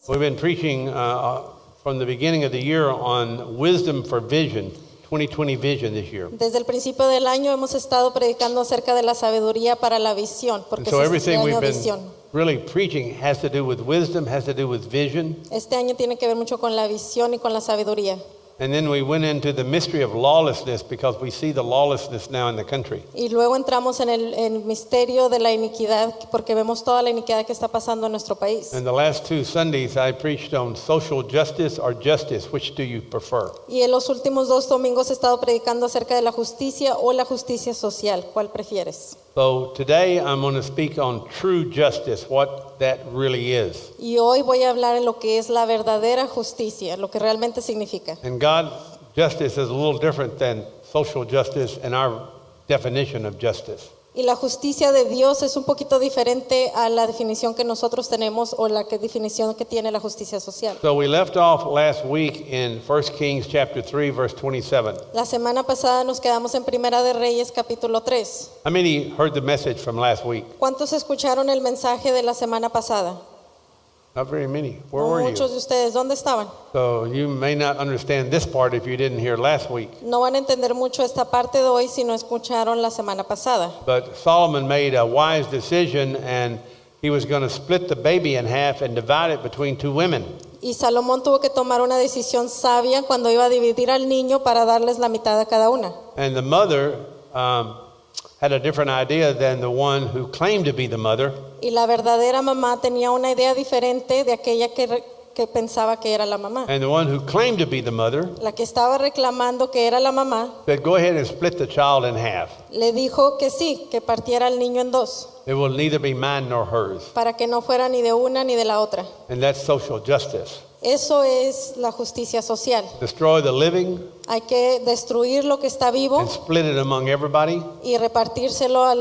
We've been preaching from the beginning of the year on wisdom for vision, 2020 vision this year. Desde el principio del año hemos estado predicando acerca de la sabiduría para la visión, porque So es este everything año we've de been visión. really preaching has to do with wisdom, has to do with vision. Este año tiene que ver mucho con la visión y con la sabiduría. And then we went into the mystery of lawlessness because we see the lawlessness now in the country. Y luego entramos en el misterio de la iniquidad, porque vemos toda la iniquidad que está pasando en nuestro país. And the last 2 Sundays I preached on social justice or justice. Which do you prefer? Y en los últimos 2 domingos he estado predicando acerca de la justicia o la justicia social. ¿Cuál prefieres? So today I'm going to speak on true justice, what that really is. Y hoy voy a hablar en lo que es la verdadera justicia, lo que realmente significa. And God, justice is a little different than social justice and our definition of justice. Y la justicia de Dios es un poquito diferente a la definición que nosotros tenemos o la definición que tiene la justicia social. So we left off last week in 1 Kings chapter 3 verse 27. La semana pasada nos quedamos en Primera de Reyes capítulo 3. How many heard the message from last week? ¿Cuántos escucharon el mensaje de la semana pasada? Not very many. Where were Muchos you? de ustedes, ¿dónde estaban? So you may not understand this part if you didn't hear last week. No van a entender mucho esta parte de hoy si no escucharon la semana pasada. But Solomon made a wise decision and he was going to split the baby in half and divide it between 2 women. Y Salomón tuvo que tomar una decisión sabia cuando iba a dividir al niño para darles la mitad a cada una. And the mother had a different idea than the one who claimed to be the mother. Y la verdadera mamá tenía una idea diferente de aquella que pensaba que era la mamá. And the one who claimed to be the mother La que estaba reclamando que era la mamá said, go ahead and split the child in half. le dijo que sí, que partiera al niño en 2, It will neither be mine nor hers. para que no fuera ni de una ni de la otra. And that's social justice. Eso es la justicia social. Destroy the living Hay que destruir lo que está vivo and split it among everybody. y repartírselo a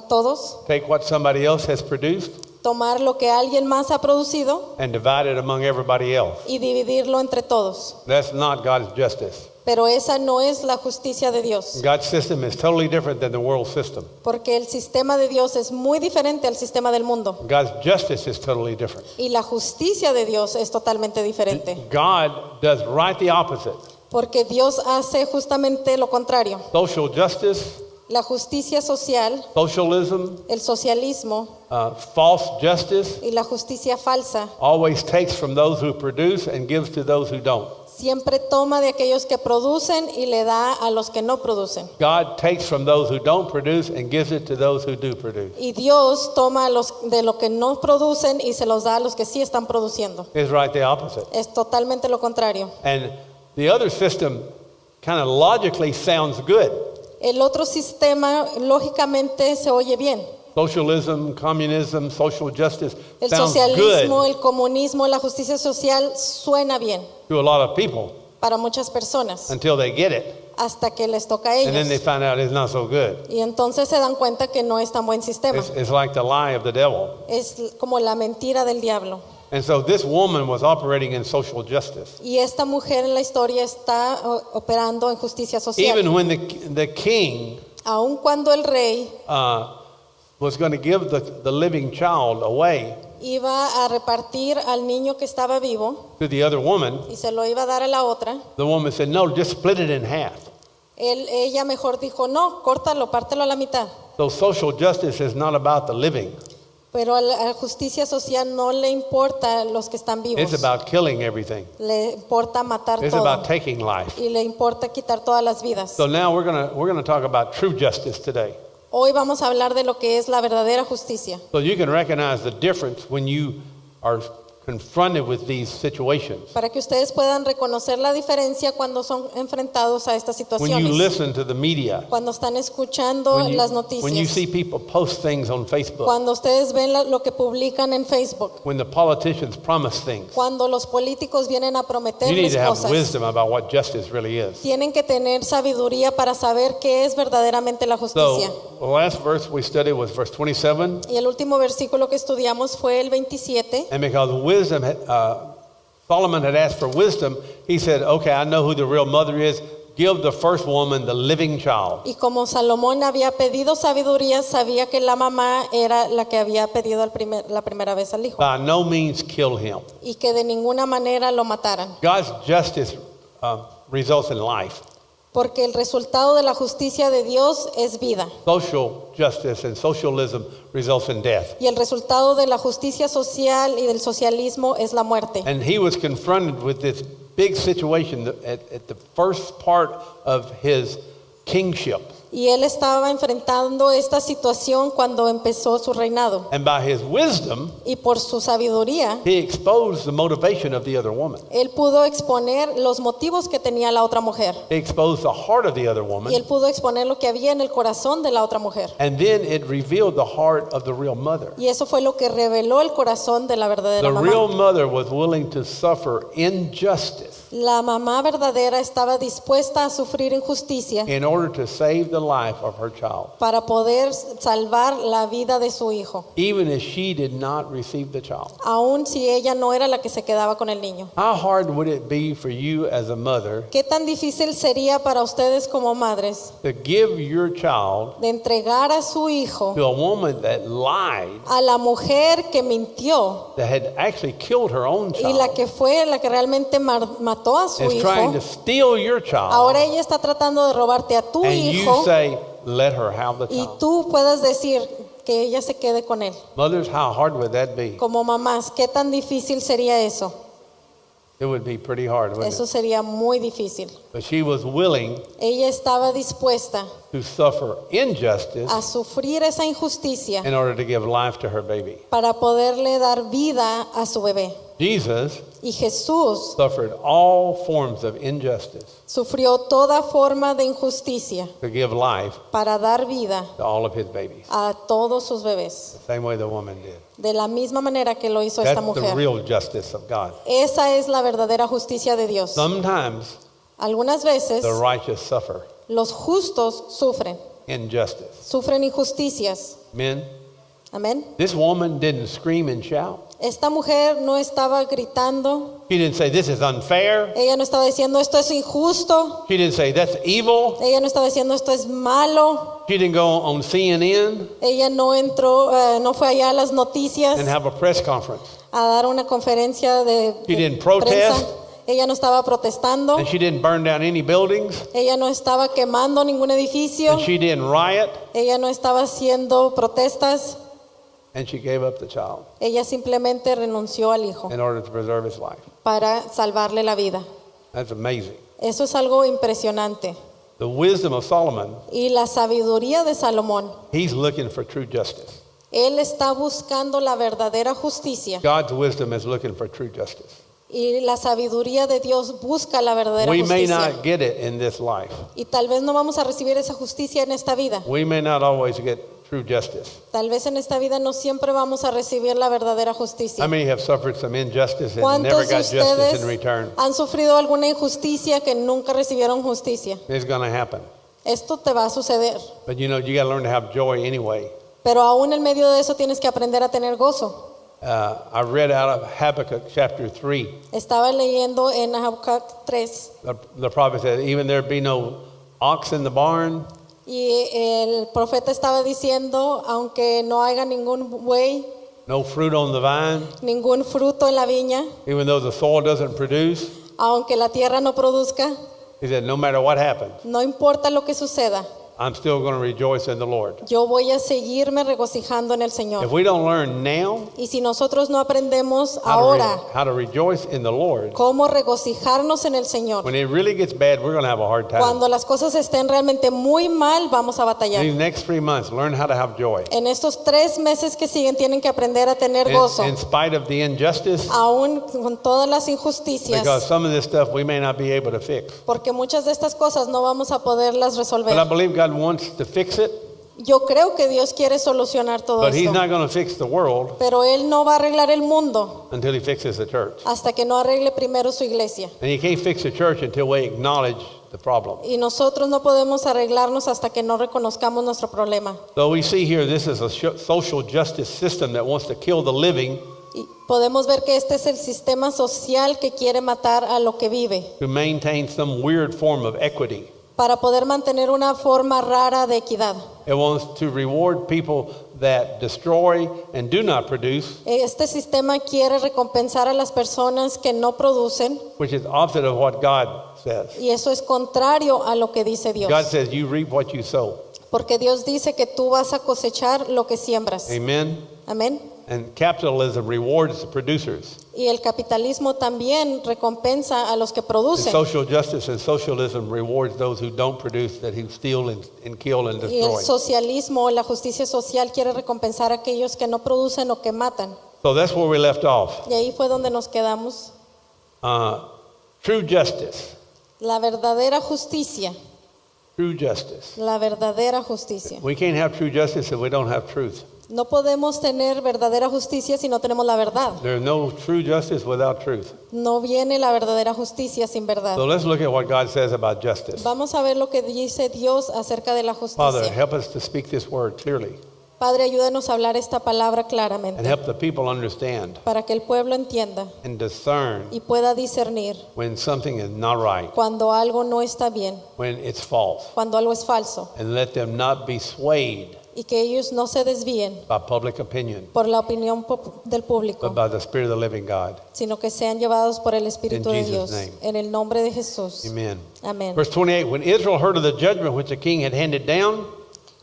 todos, Take what somebody else has produced tomar lo que alguien más ha producido and divide it among everybody else. y dividirlo entre todos. That's not God's justice. Pero esa no es la justicia de Dios, God's system is totally different than the world system. porque el sistema de Dios es muy diferente al sistema del mundo God's justice is totally different. y la justicia de Dios es totalmente diferente, God does right the opposite. porque Dios hace justamente lo contrario. Social justice, La justicia social, socialism, el socialismo false justice y la justicia falsa always takes from those who produce and gives to those who don't. siempre toma de aquellos que producen y le da a los que no producen. God takes from those who don't produce and gives it to those who do produce. Y Dios toma de lo que no producen y se los da a los que sí están produciendo. It's right the opposite. Es totalmente lo contrario. And the other system kind of logically sounds good. El otro sistema lógicamente se oye bien. Socialism, communism, social justice El sounds socialismo, good el comunismo, la justicia social suena bien to a lot of people para muchas personas until they get it. hasta que les toca a And then they ellos. find out it's not so good. Y entonces se dan cuenta que no es tan buen sistema. It's like the lie of the devil. Es como la mentira del diablo. And so this woman was operating in social justice. Y esta mujer en la historia está operando en justicia social. Even when the king Aun cuando el rey was going to give the living child away iba a repartir al niño que estaba vivo to the other woman, y se lo iba a dar a la otra, the woman said, no, just split it in half. ella mejor dijo, no, córtalo, pártelo a la mitad. So social justice is not about the living. Pero a la justicia social no le importa a los que están vivos. It's about killing everything. Le importa matar It's todo. about taking life. Y le importa quitar todas las vidas. So now we're going to talk about true justice today. Hoy vamos a hablar de lo que es la verdadera justicia. So you can recognize the difference when you are confronted with these situations. Para que ustedes puedan reconocer la diferencia cuando son enfrentados a estas When you situaciones. listen to the media, Cuando están escuchando when las you see noticias. people post things on Facebook, Cuando ustedes ven lo que publican en Facebook. when the politicians promise things, Cuando los políticos vienen a you need prometerles to have cosas. wisdom about what justice really is. Tienen que tener sabiduría para saber qué es verdaderamente la justicia. So the last verse we studied was verse 27. Y el último versículo que estudiamos fue el 27. And because Solomon had asked for wisdom, he said, okay, I know who the real mother is. give the first woman the living child. Y como Salomón había pedido sabiduría, sabía que la mamá era la que había pedido la primera vez al hijo. By no means kill him. Y que de ninguna manera lo mataran. God's justice results in life. Porque el resultado de la justicia de Dios es vida. Social justice and socialism results in death. Y el resultado de la justicia social y del socialismo es la muerte. And he was confronted with this big situation at the first part of his kingship. Y él estaba enfrentando esta situación cuando empezó su reinado. And by his wisdom, Y por su sabiduría, he exposed the motivation of the other woman. él pudo exponer los motivos que tenía la otra mujer. He exposed the heart of the other Y woman. él pudo exponer lo que había en el corazón de la otra mujer. And then it revealed the heart of the real mother. Y eso fue lo que reveló el corazón de la verdadera The real mamá. mother was willing to suffer injustice La mamá verdadera estaba dispuesta a sufrir injusticia in order to save the life of her child, para poder salvar la vida de su hijo, even if she did not receive the child. aun si ella no era la que se quedaba con el niño. How hard would it be for you as a mother ¿Qué tan difícil sería para ustedes como madres to give your child de entregar a su hijo to a woman that lied, a la mujer que mintió that had actually killed her own y la child, que fue la que realmente mató a su is trying hijo? to steal your child, Ahora ella está tratando de robarte a tu and you hijo say, let her have the y child? tú puedes decir que ella se quede con él. Mothers, how hard would that be? Como mamás, ¿qué tan difícil sería eso? It would be pretty hard, wouldn't Eso it? sería muy difícil. But she was willing Ella estaba dispuesta to suffer injustice a sufrir esa injusticia in order to give life to her baby. para poderle dar vida a su bebé. Jesus Y Jesús suffered all forms of injustice sufrió toda forma de injusticia to give life para dar vida to all of his babies. a todos sus bebés. The same way the woman did. De la misma manera que lo hizo esta That's the mujer. real justice of God. Esa es la verdadera justicia de Dios. Sometimes Algunas veces the righteous suffer los justos sufren injustice. injusticias. Men, Amén. this woman didn't scream and shout. Esta mujer no estaba gritando. She didn't say, this is unfair. Ella no estaba diciendo esto es injusto. She didn't say, that's evil. Ella no estaba diciendo esto es malo. She didn't go on CNN Ella no entró, no fue allá a las noticias and have a press conference. a dar una conferencia de She didn't protest. prensa. Ella no estaba protestando. And she didn't burn down any buildings. Ella no estaba quemando ningún edificio. And she didn't riot. Ella no estaba haciendo protestas. And she gave up the child Ella simplemente renunció al hijo in order to preserve his life. para salvarle la vida. That's amazing. Eso es algo impresionante. The wisdom of Solomon, Y la sabiduría de Salomón, he's looking for true justice. él está buscando la verdadera justicia. God's wisdom is looking for true justice. Y la sabiduría de Dios busca la verdadera We may justicia. not get it in this life. Y tal vez no vamos a recibir esa justicia en esta vida. We may not always get true justice. Tal vez en esta vida no siempre vamos a recibir la verdadera justicia. How many have suffered some injustice and never ¿Cuántos de got justice ustedes in return? han sufrido alguna injusticia que nunca recibieron justicia? It's going to happen. Esto te va a suceder. But you know, you got to learn to have joy anyway. Pero aún en medio de eso tienes que aprender a tener gozo. I read out of Habakkuk chapter 3. Estaba leyendo en Habacuc 3 The prophet said, even there be no ox in the barn, y el profeta estaba diciendo, aunque no haya ningún buey, no fruit on the vine, ningún fruto en la viña, even though the soil doesn't produce. aunque la tierra no produzca, He said, no matter what happens, no importa lo que suceda, I'm still going to rejoice in the Lord. yo voy a seguirme regocijando en el If Señor. we don't learn now Y si nosotros no aprendemos ahora how to rejoice in the Lord, cómo regocijarnos en el Señor, when it really gets bad, we're going to have a hard time. cuando las cosas estén realmente muy mal, vamos a batallar. These next 3 months, learn how to have joy. En estos 3 meses que siguen tienen que aprender a tener gozo, In spite of the injustice, aún con todas las injusticias, because some of this stuff we may not be able to fix. porque muchas de estas cosas no vamos a poderlas But I resolver. believe God wants to fix it, Yo creo que Dios quiere solucionar todo but He's esto, not going to fix the world pero Él no va a arreglar el mundo until He fixes the church. hasta que no arregle primero su iglesia. And you can't fix the church until we acknowledge the problem. Y nosotros no podemos arreglarnos hasta que no reconozcamos nuestro problema. So we see here this is a social justice system that wants to kill the living Y podemos ver que este es el sistema social que quiere matar a lo que vive to maintain some weird form of equity. para poder mantener una forma rara de equidad. It wants to reward people that destroy and do not produce, Este sistema quiere recompensar a las personas que no producen which is opposite of what God says. y eso es contrario a lo que dice Dios. God says you reap what you sow. Porque Dios dice que tú vas a cosechar lo que siembras. Amen. Amén. And capitalism rewards the producers. Y el capitalismo también recompensa a los que And producen. social justice and socialism rewards those who don't produce, that who steal and kill and Y el destroy. socialismo, la justicia social quiere recompensar a aquellos que no producen o que matan. So that's where we left off. Y ahí fue donde nos quedamos. True justice. La verdadera justicia. True justice. La verdadera justicia. We can't have true justice if we don't have truth. No podemos tener verdadera justicia si no tenemos la verdad. There's no true justice without truth. No viene la verdadera justicia sin verdad. So let's look at what God says about justice. Vamos a ver lo que dice Dios acerca de la Father, justicia. help us to speak this word clearly Padre, ayúdanos a hablar esta palabra and claramente help the people understand para que el pueblo entienda and discern y pueda discernir when something is not right, cuando algo no está bien, when it's false, cuando algo es falso, and let them not be swayed y que ellos no se desvíen by public opinion, por la opinión del but público, by the Spirit of the living God. sino que sean llevados por el Espíritu In de Jesus' Dios. name. En el nombre de Jesús. Amen. Amén. Verse 28, when Israel heard of the judgment which the king had handed down,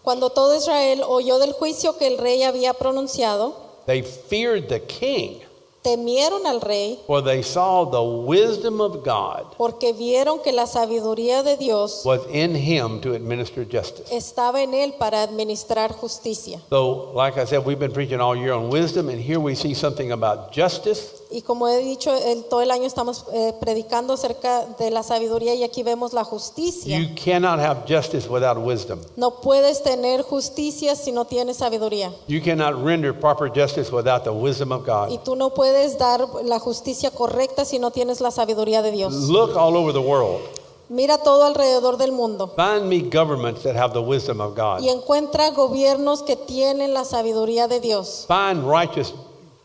Cuando todo Israel oyó del juicio que el rey había pronunciado, they feared the king, temieron al rey for they saw the wisdom of God porque vieron que la sabiduría de Dios was in him to administer justice. estaba en él para administrar justicia. So, like I said, we've been preaching all year on wisdom, and here we see something about justice. Y como he dicho, todo el año estamos predicando acerca de la sabiduría y aquí vemos la justicia. You cannot have justice without wisdom. No puedes tener justicia si no tienes sabiduría. You cannot render proper justice without the wisdom of Y God. tú no puedes dar la justicia correcta si no tienes la sabiduría de Dios. Look all over the world. Mira todo alrededor del mundo Find me governments that have the wisdom of God. y encuentra gobiernos que tienen la sabiduría de Dios. Find righteous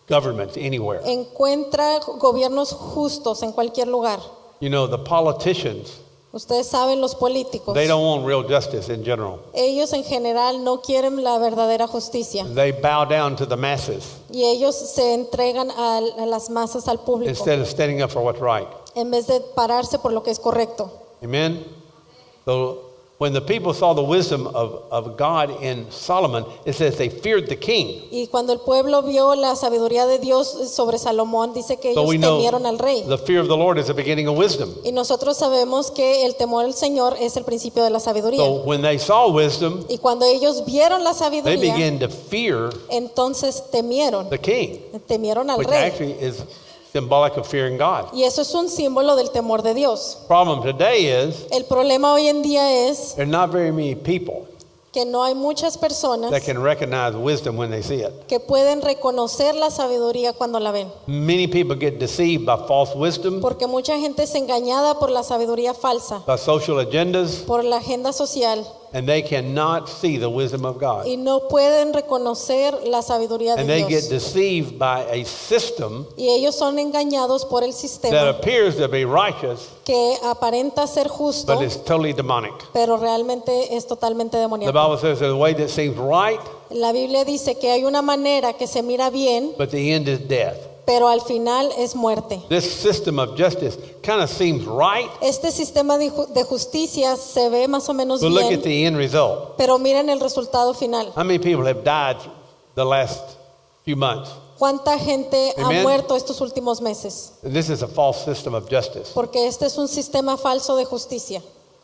governments anywhere. Encuentra gobiernos justos en cualquier lugar. You know, the politicians, Ustedes saben, los políticos, they don't want real justice in general. ellos en general no quieren la verdadera justicia They bow down to the masses y ellos se entregan a las masas, al público, instead of standing up for what's right. en vez de pararse por lo que es correcto. Amen? So when the people saw the wisdom of God in Solomon, it says they feared the king. Y cuando el pueblo vio la sabiduría de Dios sobre Salomón, dice que So ellos we know temieron al rey. the fear of the Lord is the beginning of wisdom. Y nosotros sabemos que el temor al Señor es el principio de la sabiduría. So when they saw wisdom, Y cuando ellos vieron la they sabiduría, began to fear entonces temieron the king, al which rey. actually is symbolic of fearing God. Y eso es un símbolo del temor de Dios. Problem today is El problema hoy en día es there's not very many people que no hay muchas personas that can recognize wisdom when they see it. que pueden reconocer la sabiduría cuando la ven. Many people get deceived by false wisdom, Porque mucha gente es engañada por la sabiduría falsa, by social agendas, por la agenda social, and they cannot see the wisdom of God. y no pueden reconocer la sabiduría de And they get Dios. deceived by a system Y ellos son engañados por el that sistema appears to be righteous, que aparenta ser justo, but is totally demonic. pero realmente es totalmente The demoníaco. Bible says there's a way that seems right, La Biblia dice que hay una manera que se mira bien, but the end is death. pero al final es muerte. This system of justice kind of seems right, Este sistema de justicia se ve más o menos but look at bien, the end result. pero miren el resultado final. How many people have died the last few months? ¿Cuánta gente ha Amen. muerto estos últimos meses? And this is a false system of justice. Porque este es un sistema falso de justicia.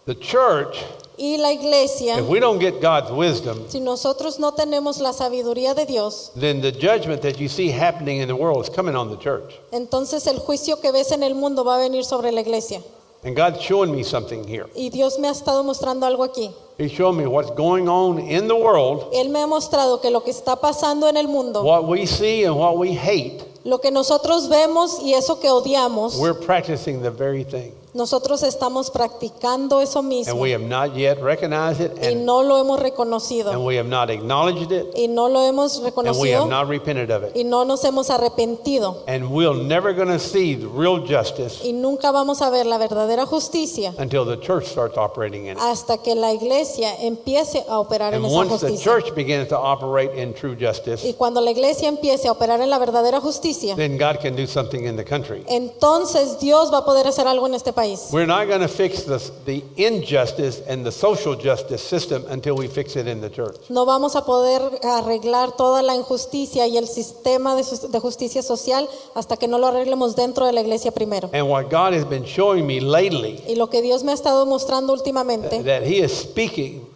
The church, Y la iglesia, if we don't get God's wisdom, si nosotros no tenemos la sabiduría de Dios, then the judgment that you see happening in the world is coming on the church. entonces el juicio que ves en el mundo va a venir sobre la iglesia. And God's showing me something here. Y Dios me ha estado mostrando algo aquí. He's showing me what's going on in the world, Él me ha mostrado que lo que está pasando en el mundo, what we see and what we hate, lo que nosotros vemos y eso que odiamos, we're practicing the very thing. Nosotros estamos practicando eso and mismo we have not yet recognized it, y no lo hemos reconocido and we have not acknowledged it, y no lo hemos and we have reconocido not repented of it. y no nos hemos arrepentido And we're never going to see the real justice y nunca vamos a ver la verdadera justicia until the church starts operating in it. hasta que la iglesia empiece a operar en And esa once the justicia. church begins to operate in true justice, Y cuando la iglesia empiece a operar en la verdadera justicia, then God can do something in the country. entonces Dios va a poder hacer algo en este país. We're not going to fix the injustice and the social justice system until we fix it in the church. No vamos a poder arreglar toda la injusticia y el sistema de justicia social hasta que no lo arreglemos dentro de la iglesia primero. And what God has been showing me lately, Y lo que Dios me ha estado mostrando últimamente that He is speaking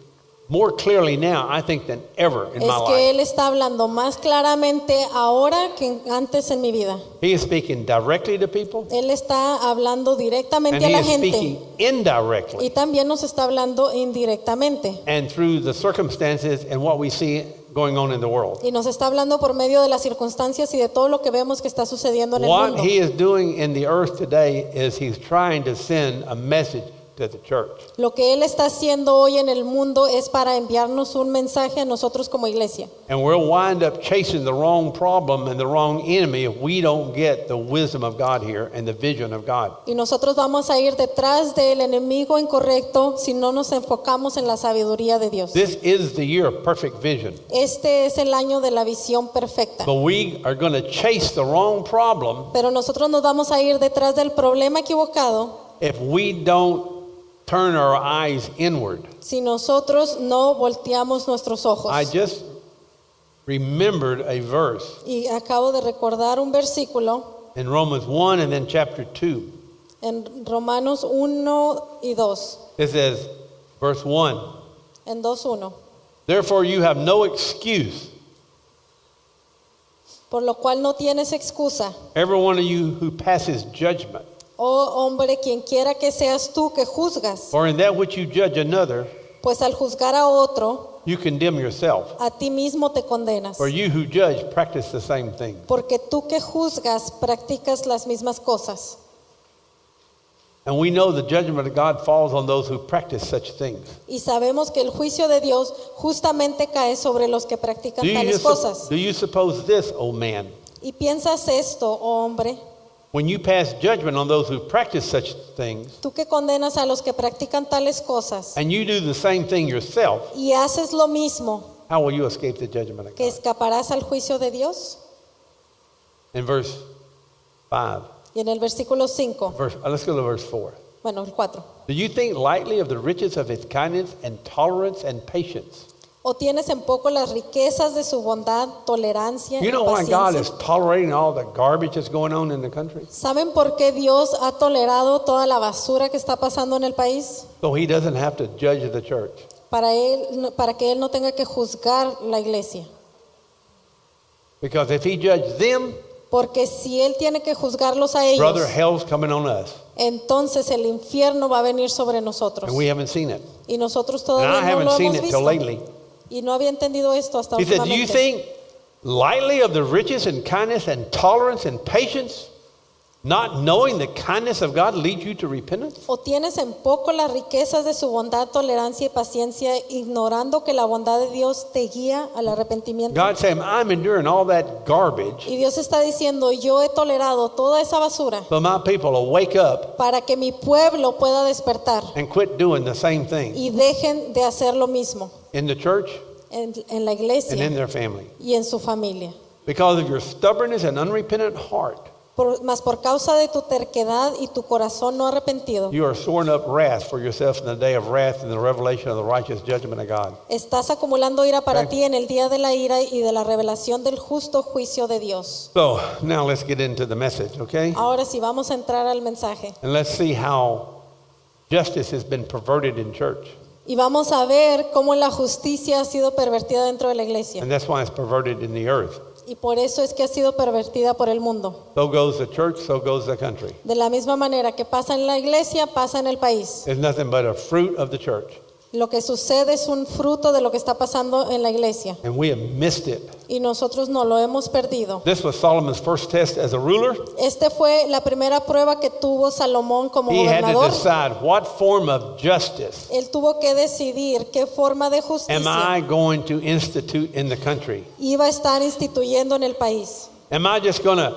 more clearly now, I think, than ever in es my que life. Él está hablando más claramente ahora que antes en mi vida. He is speaking directly to people, Él está hablando and directamente a He la is speaking gente indirectly y también nos está hablando indirectamente. and through the circumstances and what we see going on in the world. Y nos está hablando por medio de las circunstancias y de todo lo que vemos que está sucediendo en el What mundo. He is doing in the earth today is He's trying to send a message to the church. Lo que Él está haciendo hoy en el mundo es para enviarnos un mensaje a nosotros como iglesia. And we'll wind up chasing the wrong problem and the wrong enemy if we don't get the wisdom of God here and the vision of God. Y nosotros vamos a ir detrás del enemigo incorrecto si no nos enfocamos en la sabiduría de Dios. This is the year of perfect vision. Este es el año de la visión perfecta. But we are going to chase the wrong problem Pero nosotros nos vamos a ir detrás del problema equivocado if we don't turn our eyes inward. si nosotros no volteamos nuestros ojos. I just remembered a verse Y acabo de recordar un versículo in Romans 1 and then chapter 2. en Romanos 1 y 2, It says, verse 1, en 2:1. therefore you have no excuse, Por lo cual no tienes excusa, every one of you who passes judgment, oh hombre, quien quiera que seas tú que juzgas, for in that which you judge another, pues al juzgar a otro, you condemn yourself. a ti mismo te condenas. For you who judge practice the same thing. Porque tú que juzgas practicas las mismas cosas. And we know the judgment of God falls on those who practice such things. Y sabemos que el juicio de Dios justamente cae sobre los que practican tales cosas. Do you suppose this, O man? Y piensas esto, oh hombre, When you pass judgment on those who practice such things, tú que condenas a los que practican tales cosas and you do the same thing yourself, y haces lo mismo, how will you escape the judgment of ¿que God? escaparás al juicio de Dios? In verse 5, Y en el versículo 5, let's go to verse 4. bueno, el 4. Do you think lightly of the riches of his kindness and tolerance and patience? ¿O tienes en poco las riquezas de su bondad, tolerancia y You know why God paciencia? is tolerating all the garbage that's going on in the country? ¿Saben por qué Dios ha tolerado toda la basura que está pasando en el país? So he doesn't have to judge the church. Para que Él no tenga que juzgar la iglesia. Because if he judged them, Porque si Él tiene que juzgarlos a ellos, brother, hell's coming on us. entonces el infierno va a venir sobre nosotros. And we haven't seen it. Y nosotros And todavía I no haven't lo seen hemos it till visto. lately. Y no había entendido esto hasta He said, do you últimamente. think lightly of the riches and kindness and tolerance and patience, not knowing the kindness of God leads you to repentance? ¿O tienes en poco las riquezas de su bondad, tolerancia y paciencia, ignorando que la bondad de Dios te guía al arrepentimiento? God saying, I'm enduring all that garbage Y Dios está diciendo, yo he tolerado toda esa basura so my people will wake up para que mi pueblo pueda despertar and quit doing the same thing y dejen de hacer lo mismo in the church en la and in iglesia their family. y en su familia. Because of your stubbornness and unrepentant heart, Mas por causa de tu terquedad y tu corazón no arrepentido, you are storing up wrath for yourself in the day of wrath and the revelation of the righteous judgment of God. estás acumulando ira para Okay. ti en el día de la ira y de la revelación del justo juicio de Dios. So now let's get into the message, okay? Ahora sí, vamos a entrar al mensaje. And let's see how justice has been perverted in church. Y vamos a ver cómo la justicia ha sido pervertida dentro de la iglesia. And that's why it's perverted in the earth. Y por eso es que ha sido pervertida por el mundo. So goes the church, so goes the country. De la misma manera que pasa en la iglesia, pasa en el país. It's nothing but a fruit of the church. Lo que sucede es un fruto de lo que está pasando en la iglesia. And we have missed it. Y nosotros no lo hemos perdido. This was Solomon's first test as a ruler. Este fue la primera prueba que tuvo Salomón como He had to gobernador. decide what form of justice Él tuvo que decidir qué forma de am I justicia going to institute in the country. iba a estar instituyendo en el país. Am I just going to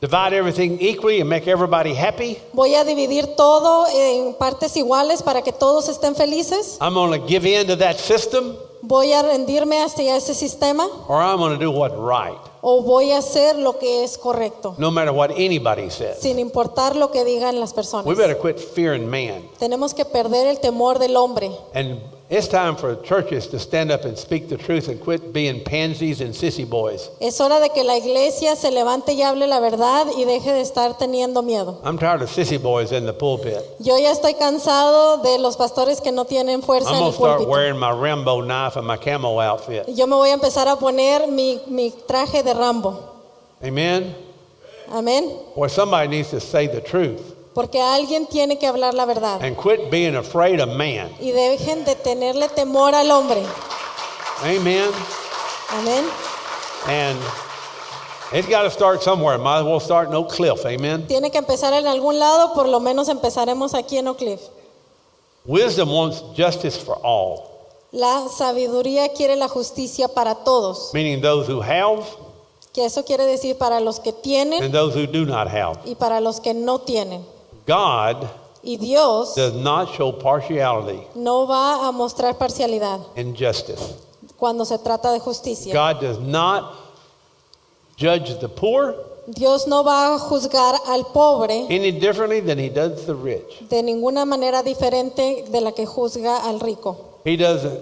divide everything equally and make everybody happy? Voy a dividir todo en partes iguales para que todos estén felices. I'm going to give in to that system, Voy a rendirme hacia ese sistema or I'm going to do what's right, o voy a hacer lo que es correcto, no matter what anybody says. sin importar lo que digan las personas. We better quit fearing man. Tenemos que perder el temor del hombre. And it's time for churches to stand up and speak the truth and quit being pansies and sissy boys. Es hora de que la iglesia se levante y hable la verdad y deje de estar teniendo miedo. I'm tired of sissy boys in the pulpit. Yo ya estoy cansado de los pastores que no tienen fuerza I'm en going el to start púlpito. wearing my Rambo knife and my camo outfit. Yo me voy a empezar a poner mi traje de Rambo. Amen? Amén. Or somebody needs to say the truth Porque alguien tiene que hablar la verdad. and quit being afraid of man. Y dejen de tenerle temor al hombre. Amen? Amén. And it's got to start somewhere. Might as well start in Oak Cliff. Amen? Tiene que empezar en algún lado, por lo menos empezaremos aquí en Oak Cliff. Wisdom wants justice for all, La sabiduría quiere la justicia para todos. meaning those who have Que eso quiere decir para los que tienen and those who do not have. y para los que no tienen. God Y Dios does not show partiality no va a mostrar parcialidad in justice. cuando se trata de justicia. God does not judge the poor Dios no va a juzgar al pobre any differently than he does the rich. de ninguna manera diferente de la que juzga al rico. He doesn't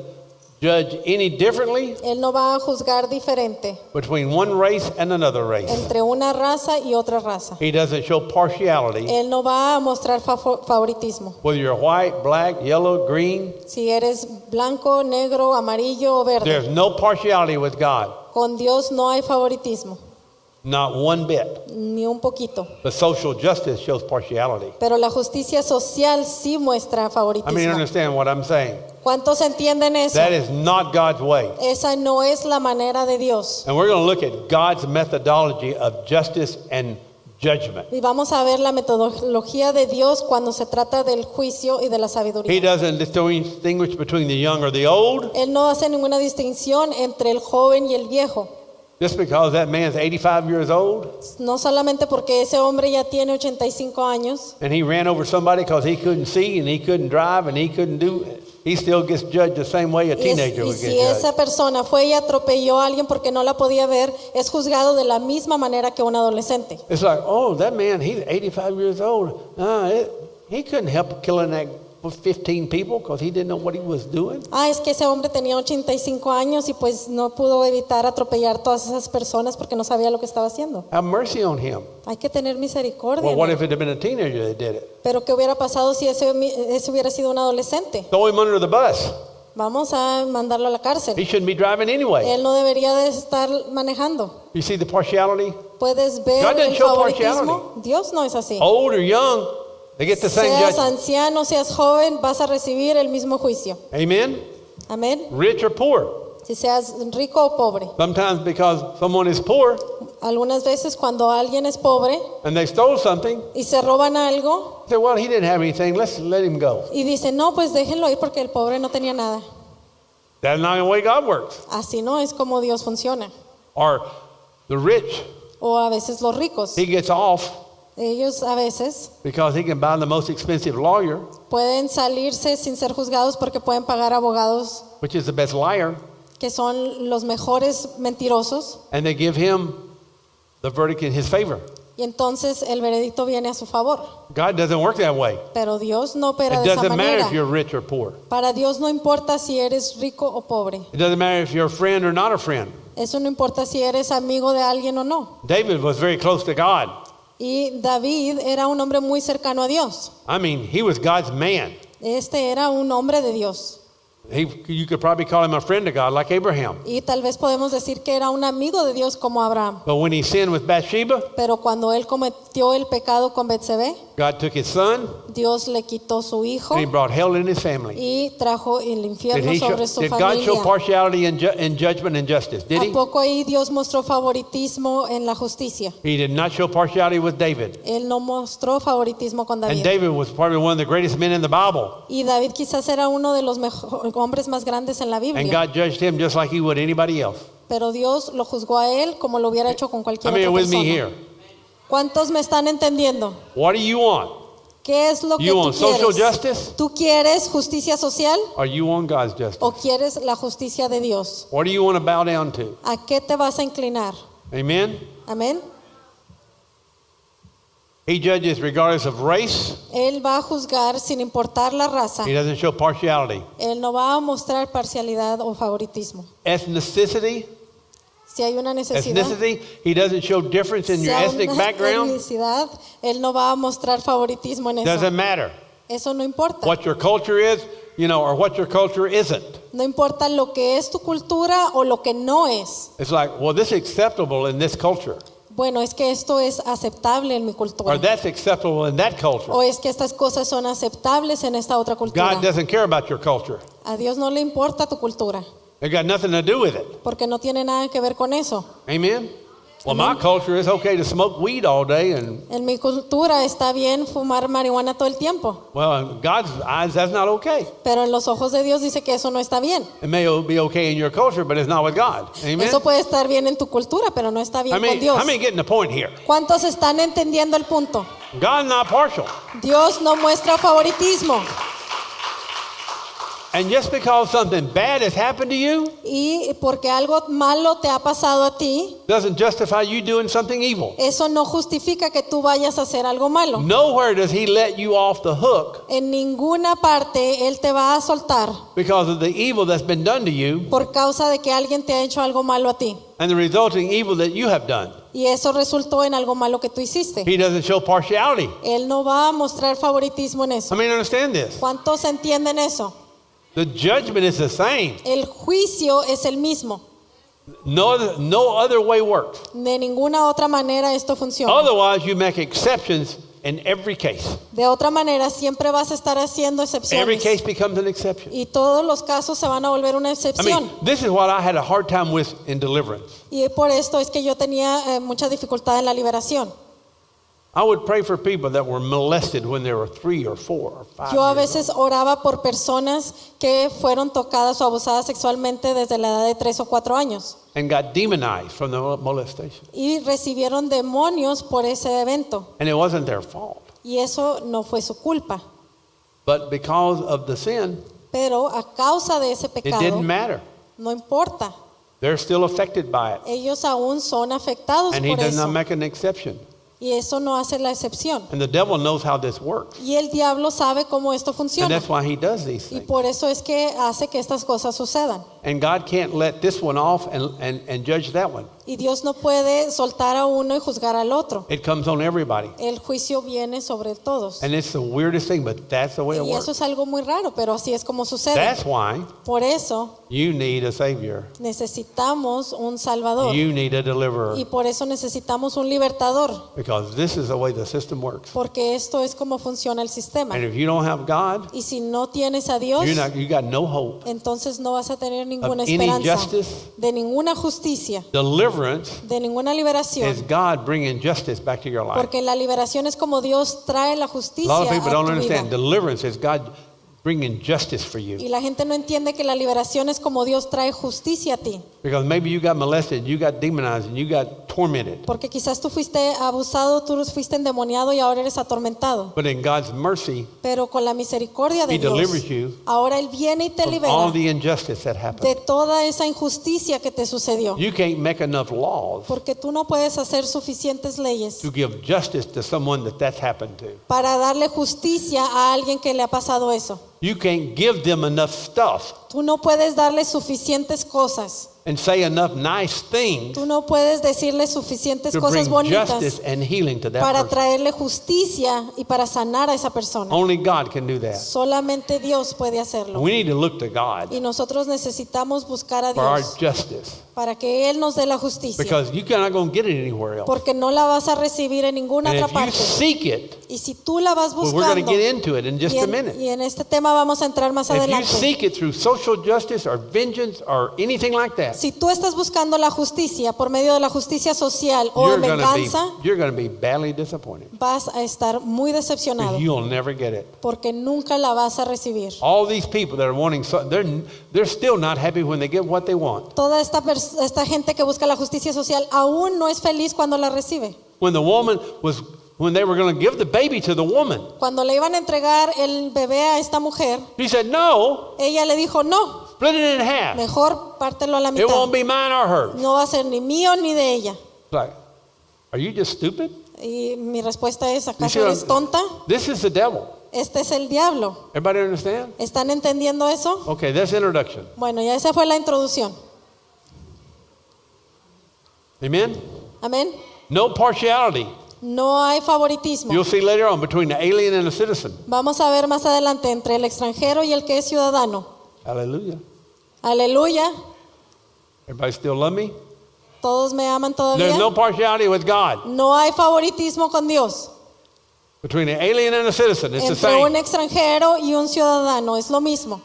judge any differently Él no va a juzgar diferente between one race and another race. entre una raza y otra raza. He doesn't show partiality Él no va a mostrar favoritismo. whether you're white, black, yellow, green. Si eres blanco, negro, amarillo o verde. There's no partiality with God, Con Dios no hay favoritismo, not one bit. ni un poquito. But social justice shows partiality. Pero la justicia social sí muestra I mean, you favoritismo. understand what I'm saying? ¿Cuántos entienden eso? That is not God's way. Esa no es la manera de Dios. And we're going to look at God's methodology of justice and judgment. Y vamos a ver la metodología de Dios cuando se trata del juicio y de la He sabiduría. doesn't distinguish between the young or the old. Él no hace ninguna distinción entre el joven y el viejo. Just because that man's 85 years old No solamente porque ese hombre ya tiene 85 años and he ran over somebody because he couldn't see and he couldn't drive and he couldn't do it, he still gets judged the same way a teenager y would get si esa judged. persona fue y atropelló a alguien porque no la podía ver, es juzgado de la misma manera que un adolescente. It's like, oh, that man, he's 85 years old. He couldn't help killing that 15 people because he didn't know what he was doing. Es que ese hombre tenía 85 años y pues no pudo evitar atropellar todas esas personas porque no sabía lo que estaba haciendo. Have mercy on him. Hay que tener misericordia. Well, what ¿no? if it had been a teenager that did it? Pero ¿qué hubiera pasado si ese hubiera sido un adolescente? Throw him under the bus. Vamos a mandarlo a la He cárcel. shouldn't be driving anyway. Él no debería de estar manejando. You see the partiality? ¿Puedes ver God doesn't el show favoritismo? Dios no es así. Old or young, they get the same Seas judgment. anciano, seas joven, vas a recibir el mismo juicio. Amen? Amén. Rich or poor. Si seas rico o pobre. Sometimes because someone is poor Algunas veces cuando alguien es pobre and they stole something, y se roban algo say, well, he didn't have anything. Let's let him go. y dicen, no, pues déjenlo ir porque el pobre no tenía nada. That's not the way God works. Así no es como Dios funciona. Or the rich, O a veces los ricos. he gets off Ellos a veces because he can buy the most expensive lawyer, pueden salirse sin ser juzgados porque pueden pagar abogados which is the best liar, que son los mejores mentirosos and they give him the verdict in his favor. y entonces el veredicto viene a su favor. God doesn't work that way. Pero Dios no opera It de esa doesn't matter manera. if you're rich or poor. Para Dios no importa si eres rico o pobre. It doesn't matter if you're a friend or not a friend. Eso no importa si eres amigo de alguien o no. David was very close to God. Y David era un hombre muy cercano a Dios. I mean, he was God's man. Este era un hombre de Dios. You could probably call him a friend of God, like Abraham. Y tal vez podemos decir que era un amigo de Dios como Abraham. But when he sinned with Bathsheba, Pero cuando él cometió el pecado con Betsabé, God took his son Dios le quitó su hijo and he brought hell in his family. y trajo el infierno sobre su Did God show familia. partiality in judgment and justice? Did ¿A he? poco ahí Dios mostró favoritismo en la justicia? He did not show partiality with David. Él no mostró favoritismo con And David. David was probably one of the greatest men in the Bible. Y David quizás era uno de los hombres más grandes en la And Biblia. God judged him just like he would anybody else. Pero Dios lo juzgó a él como lo hubiera hecho con How cualquier many are otra with me persona. here? ¿Cuántos me están entendiendo? What do you want? ¿Qué es lo que You tú want social quieres? justice? ¿Tú quieres justicia social Or you want God's justice? o quieres la justicia de Dios? What do you want to bow down to? ¿A qué te vas a inclinar? Amen? Amén. He judges regardless of race. Él va a juzgar sin importar la raza. He doesn't show partiality. Él no va a mostrar parcialidad o favoritismo. Ethnicity, Si hay una necesidad, he doesn't show difference in si your hay ethnic una background. etnicidad, Él no va a mostrar favoritismo en eso. Doesn't matter Eso no importa. what your culture is, or what your culture isn't. No importa lo que es tu cultura o lo que no es. It's like, well, this is acceptable in this culture, Bueno, es que esto es aceptable en mi or cultura. that's acceptable in that culture. O es que estas cosas son aceptables en esta otra cultura. God doesn't care about your culture. A Dios no le importa tu cultura, It got nothing to do with it. porque no tiene nada que ver con eso. Amen? Well, my culture is okay to smoke weed all day, and En mi cultura está bien fumar marihuana todo el tiempo, well, in God's eyes, that's not okay. pero en los ojos de Dios dice que eso no está bien. It may be okay in your culture, but it's not with God. Amen? Eso puede estar bien en tu cultura, pero no está bien con Dios. How many getting the point here? ¿Cuántos están entendiendo el punto? God's not partial. Dios no muestra favoritismo. And just because something bad has happened to you Y porque algo malo te ha pasado a ti, doesn't justify you doing something evil. eso no justifica que tú vayas a hacer algo malo. Nowhere does he let you off the hook En ninguna parte Él te va a soltar because of the evil that's been done to you por causa de que alguien te ha hecho algo malo a ti. and the resulting evil that you have done. Y eso resultó en algo malo que tú hiciste. He doesn't show partiality. Él no va a mostrar favoritismo en eso. I mean, understand this. ¿Cuántos entienden eso? The judgment is the same. El juicio es el mismo. No other way works. De ninguna otra manera esto funciona. Otherwise, you make exceptions in every case. De otra manera siempre vas a estar haciendo Every excepciones. case becomes an exception. Y todos los casos se van a volver una I excepción. mean, this is what I had a hard time with in deliverance. Y por esto es que yo tenía mucha dificultad en la liberación. I would pray for people that were molested when they were 3 or 4 or 5 Yo a years veces oraba por personas que fueron tocadas o abusadas sexualmente desde la edad de 3 o 4 años and got demonized from the molestation. y recibieron demonios por ese evento. And it wasn't their fault. Y eso no fue su culpa. But because of the sin, Pero a causa de ese it pecado, didn't matter. no importa. They're still affected by it. Ellos aún son afectados And he por does not eso. make an exception. Y eso no hace la excepción. And the devil knows how this works. Y el diablo sabe cómo esto And funciona. that's why he does these Y things. por eso es que hace que estas cosas sucedan. And God can't let this one off and judge that one. Y Dios no puede soltar a uno y juzgar al otro. It comes on everybody. El juicio viene sobre todos. And it's the weirdest thing, but that's the way it Y eso works. es algo muy raro, pero así es como sucede. That's why Por eso you need a Savior. necesitamos un Salvador. You need a deliverer. Y por eso necesitamos un libertador. Because this is the way the system works. Porque esto es como funciona el sistema. And if you don't have God, Y si no tienes a Dios, you got no hope. entonces no vas a tener ninguna Of any esperanza justice. de ninguna justicia, Deliverance de ninguna is liberación. God bringing justice back to your life. Porque la liberación es como Dios trae la A justicia lot of people a don't tu understand. vida. Deliverance is God bringing justice for Y you. la gente no entiende que la liberación es como Dios trae justicia a ti. Because maybe you got molested, you got demonized, and you got tormented. Porque quizás tú fuiste abusado, tú fuiste endemoniado y ahora eres atormentado. But in God's mercy, Pero con la misericordia de He Dios, delivers you ahora Él viene y te from all libera the injustice that happened. de toda esa injusticia que te sucedió. You can't make enough laws Porque tú no puedes hacer suficientes leyes to give justice to someone that's happened to. para darle justicia a alguien que le ha pasado eso. You can't give them enough stuff Tú no puedes darle suficientes cosas. and say enough nice things Tú no puedes decirle suficientes to cosas bring bonitas justice and healing to that para person. traerle justicia y para sanar a esa persona. Only God can do that. Solamente Dios puede hacerlo. We need to look to God Y nosotros necesitamos buscar a for our Dios justice. para que Él nos dé la justicia. Because you're not going to get it anywhere else. Porque no la vas a recibir en ninguna And otra if you parte. seek it, Y si tú la vas well, we're going buscando, to get into it in just y a minute. en este tema vamos a entrar más If you adelante. seek it through social justice or vengeance or anything like that, Si tú estás buscando la justicia por medio de la justicia social o en venganza, you're going to be badly disappointed. vas a estar muy decepcionado You'll never get it. porque nunca la vas a recibir. All these people that are wanting, they're still not happy when they get what they want. Toda esta gente que busca la justicia social aún no es feliz cuando la recibe. When they were going to give the baby to the woman, Cuando le iban a entregar el bebé a esta mujer, he said, "No, ella le dijo, no, split it in half. mejor pártelo a la It mitad. won't be mine or hers." No va a ser ni mío ni de ella. It's like, are you just stupid? Y mi respuesta es, You ¿acaso see what eres tonta? This is the devil. Este es el diablo. Everybody understand? ¿Están entendiendo eso? Okay, that's introduction. Bueno, ya esa fue la introducción. Amen? Amén. No partiality. No hay favoritismo. You'll see later on between the alien and the citizen. Vamos a ver más adelante entre el extranjero y el que es ciudadano. Hallelujah. Aleluya. Everybody still love me? Todos me aman There's todavía. no partiality with God. No hay favoritismo con Dios. Between the alien and the citizen, it's the Entre un same. extranjero y un ciudadano es lo mismo.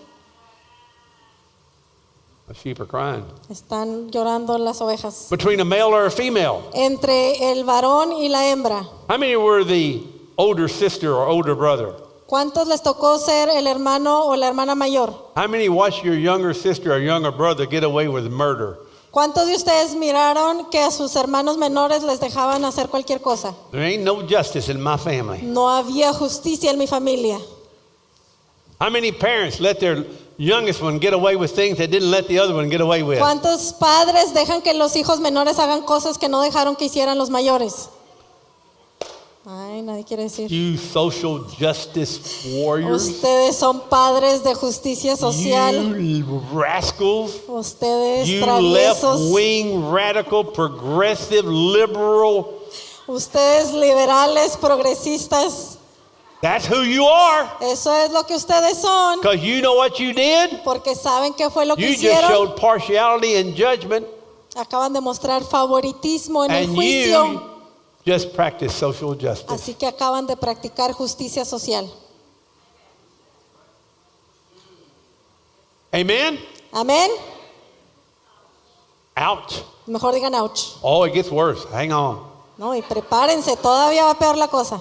The sheep are crying. Están llorando las ovejas. Between a male or a female. Entre el varón y la hembra. How many were the older sister or older brother? ¿Cuántos les tocó ser el hermano o la hermana mayor? How many watched your younger sister or younger brother get away with murder? ¿Cuántos de ustedes miraron que a sus hermanos menores les dejaban hacer cualquier cosa? There ain't no justice in my family. No había justicia en mi familia. How many parents let their youngest one get away with things they didn't let the other one get away with? ¿Cuántos padres dejan que los hijos menores hagan cosas que no dejaron que hicieran los mayores? Ay, nadie quiere decir. You social justice warriors. Ustedes son padres de justicia social. You rascals. Ustedes You traviesos. left-wing, radical, progressive, liberal. Ustedes liberales, progresistas. That's who you are. Eso es lo que ustedes son. Because you know what you did? Porque saben qué fue lo que You just hicieron. showed partiality and judgment. Acaban de mostrar favoritismo en el And juicio. you just practice social justice. Así que acaban de practicar justicia social. Amen? Amén. Ouch. Mejor digan ouch. Oh, it gets worse. Hang on. No, y prepárense, todavía va peor la cosa.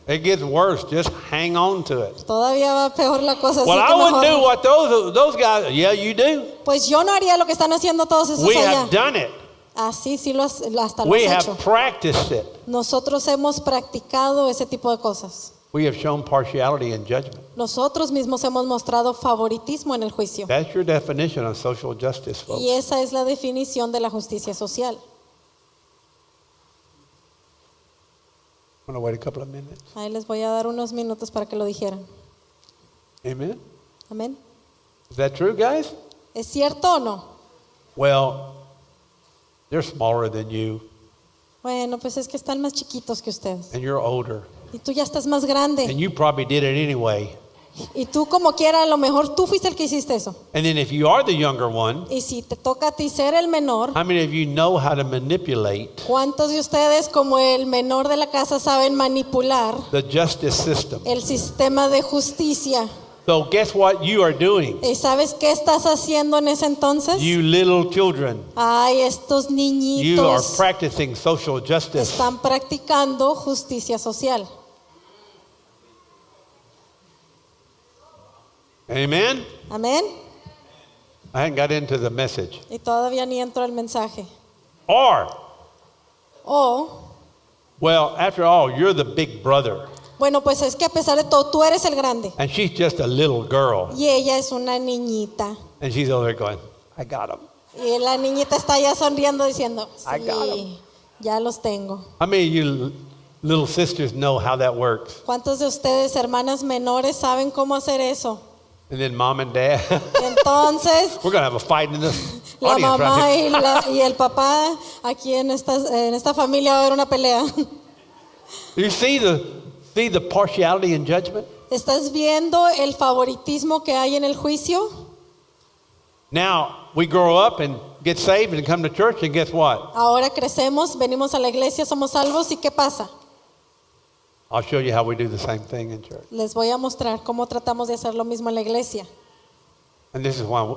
It gets worse. Just hang on to it. Todavía va peor la cosa. Así Well, que I wouldn't mejor- do what those guys. Yeah, you do. Pues yo no haría lo que están haciendo todos esos We allá. have done it. Así sí hasta lo We has have hecho. practiced it. Nosotros hemos practicado ese tipo de cosas. We have shown partiality and judgment. Nosotros mismos hemos mostrado favoritismo en el juicio. That's your definition of social justice, folks. Y esa es la definición de la justicia social. I'm going to wait a couple of minutes. Ahí les voy a dar unos minutos para que lo dijeran. Amen? Amén. Is that true, guys? ¿Es cierto o no? Well, they're smaller than you, Bueno, pues es que están más chiquitos que ustedes. and you're older. Y tú ya estás más grande. And you probably did it anyway. Y tú como quiera, a lo mejor tú fuiste el que hiciste eso. And then if you are the younger one, Y si te toca a ti ser el menor, how many of you know how to manipulate ¿cuántos de ustedes como el menor de la casa saben manipular the justice system? el sistema de justicia? So guess what you are doing? ¿Y sabes qué estás haciendo en ese entonces? You little children, Ay, estos you are niñitos practicing social justice. están practicando justicia social. Amen? Amén. I hadn't got into the message. Y todavía ni entro al mensaje. Or, O, well, after all, you're the big brother, bueno, pues es que a pesar de todo, tú eres el grande. and she's just a little girl. Y ella es una niñita. And she's over there going, I got him. Y la niñita está ya sonriendo diciendo, I got 'em. sí, ya los tengo. How many of you little sisters know how that works? ¿Cuántos de ustedes, hermanas menores, saben cómo hacer eso? And then mom and dad, Y entonces, we're going to have a fight in this la audience mamá right here. y el papá, aquí en esta familia va a haber una pelea. You see the partiality in judgment? ¿Estás viendo el favoritismo que hay en el juicio? Now, we grow up and get saved and come to church, and guess what? Ahora crecemos, venimos a la iglesia, somos salvos, ¿y qué pasa? I'll show you how we do the same thing in church. Les voy a mostrar cómo tratamos de hacer lo mismo en la iglesia. And this is why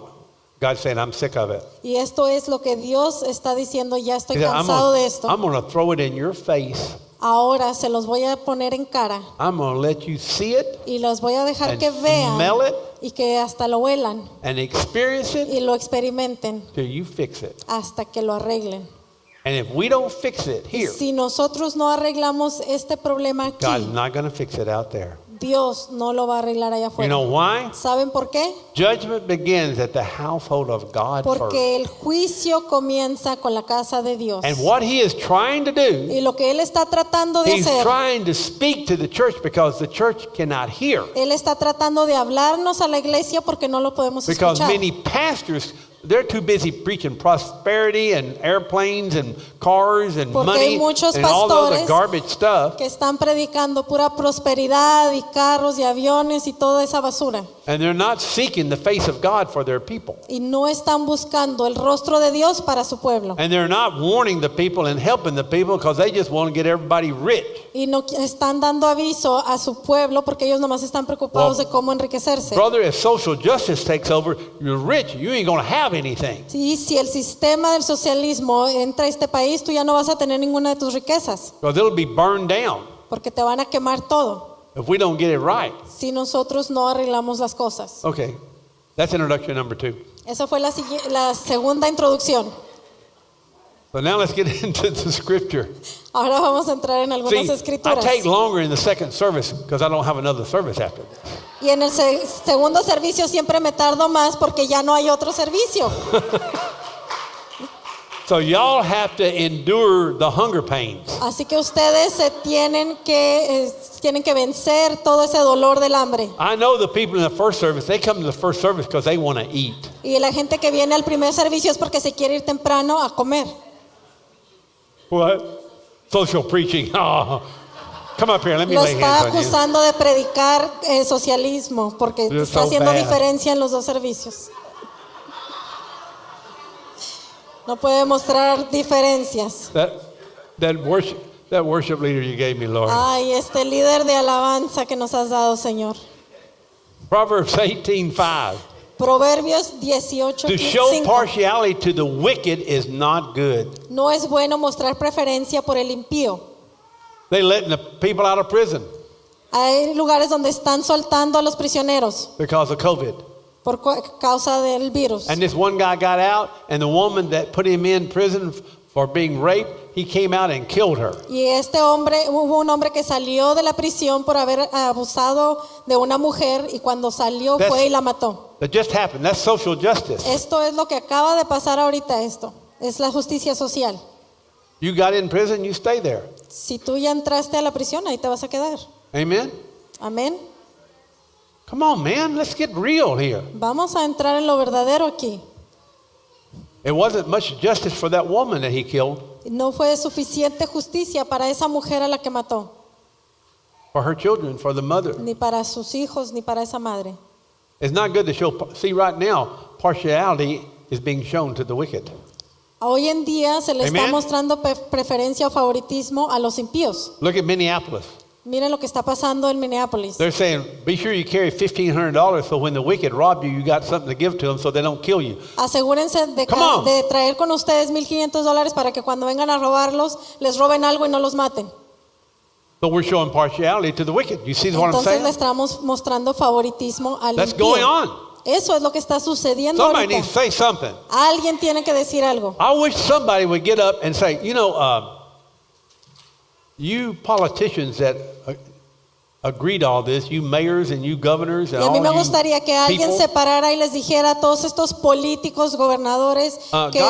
God's saying, I'm sick of it. Y esto es lo que Dios está diciendo, ya estoy He said, cansado de esto. I'm going to throw it in your face. Ahora se los voy a poner en cara I'm going to let you see it y los voy a dejar and que vean smell it y que hasta lo huelan and experience it y lo experimenten till you fix it. hasta que lo arreglen. And if we don't fix it here, Si nosotros no arreglamos este problema God's aquí, not going to fix it out there. Dios no lo va a arreglar allá You know afuera. why? ¿Saben por qué? Judgment begins at the household of God first. Porque el juicio comienza con la casa de Dios. And what he is trying to do, Y lo que Él está tratando de he's hacer, trying to speak to the church because the church cannot hear. Él está tratando de hablarnos a la iglesia porque no lo podemos Because escuchar. many pastors, they're too busy preaching prosperity and airplanes and cars and Porque money hay muchos and all the other pastores garbage stuff. Que están predicando pura prosperidad y carros y aviones y toda esa basura. And they're not seeking the face of God for their people. Y no están buscando el rostro de Dios para su pueblo. And they're not warning the people and helping the people because they just want to get everybody rich. Y no están dando aviso a su pueblo porque ellos nomás están preocupados Well, de cómo enriquecerse. Brother, if social justice takes over, you're rich. You ain't going to have anything. Sí, si el sistema del socialismo entra a este país, tú ya no vas a tener ninguna de tus riquezas Because it'll be burned down porque te van a quemar todo if we don't get it right. si nosotros no arreglamos las cosas. Okay, that's introduction number 2. Esa fue la segunda introducción. So now let's get into the scripture. Ahora vamos a entrar en algunas See, I escrituras. take longer in the second service because I don't have another service after this. Y en el segundo servicio siempre me tardo más porque ya no hay otro servicio. So y'all have to endure the hunger pains. Así que ustedes se tienen que vencer todo ese dolor del hambre. I know the people in the first service, they come to the first service because they want to eat. Y la gente que viene al primer servicio es porque se quiere ir temprano a comer. What? Social preaching. Oh, come up here, let me Lo lay está hands on you. acusando de predicar socialismo porque You're está so haciendo bad. diferencia en los dos servicios. No puede mostrar diferencias. That worship leader you gave me, Lord. Ay, este líder de alabanza que nos has dado, Señor. Proverbs 18:5. Proverbios To show 18:5. partiality to the wicked is not good. No es bueno mostrar preferencia por el impío. They letting the people out of prison Hay lugares donde están soltando a los prisioneros because of COVID. por causa del virus. And this one guy got out, and the woman that put him in prison for being raped, he came out and killed her. Y hubo un hombre que salió de la prisión por haber abusado de una mujer y cuando salió That's- fue y la mató. That just happened. That's social justice. Esto es lo que acaba de pasar ahorita esto. Es la justicia social. You got in prison, you stay there. Si tú ya entraste a la prisión, ahí te vas a quedar. Amen? Amén. Come on, man. Let's get real here. Vamos a entrar en lo verdadero aquí. It wasn't much justice for that woman that he killed, No fue suficiente justicia para esa mujer a la que mató, for her children, for the mother. ni para sus hijos, ni para esa madre. It's not good to show. See, right now, partiality is being shown to the wicked. Hoy en día se le está Amen. mostrando preferencia o favoritismo a los impíos. Look at Minneapolis. Miren lo que está pasando en Minneapolis. They're saying, be sure you carry $1,500 so when the wicked rob you, you got something to give to them so they don't kill you. Asegúrense de, Come on. de traer con ustedes $1,500 para que cuando vengan a robarlos, les roben algo y no los maten. But we're showing partiality to the wicked. You see what I'm Entonces le saying? estamos mostrando favoritismo al That's impío. going on. Eso es lo que está sucediendo Somebody ahorita. needs to say something. Alguien tiene que decir algo. I wish somebody would get up and say, you politicians that agreed to all this, you mayors and you governors Y and a mí me all you gustaría que alguien people, se parara y les dijera a todos estos políticos, gobernadores que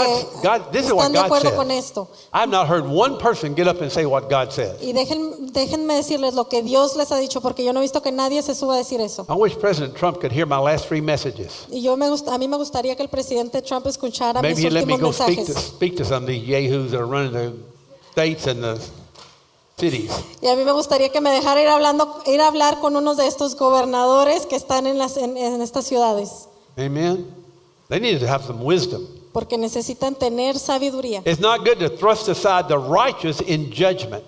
God, this is what están de God acuerdo says. con esto. I've not heard one person get up and say what God says. Y déjenme decirles lo que Dios les ha dicho, porque yo no he visto que nadie se suba a decir eso. I wish President Trump could hear my last 3 messages. Y a mí me gustaría que el presidente Trump escuchara mis Maybe he'd let me últimos go mensajes. speak to some of these yahoos that are running the states and the cities. Y a mí me gustaría que me dejara ir a hablar con unos de estos gobernadores que están en estas ciudades. Amen. They need to have some wisdom. porque necesitan tener sabiduría. It's not good to thrust aside the righteous in judgment.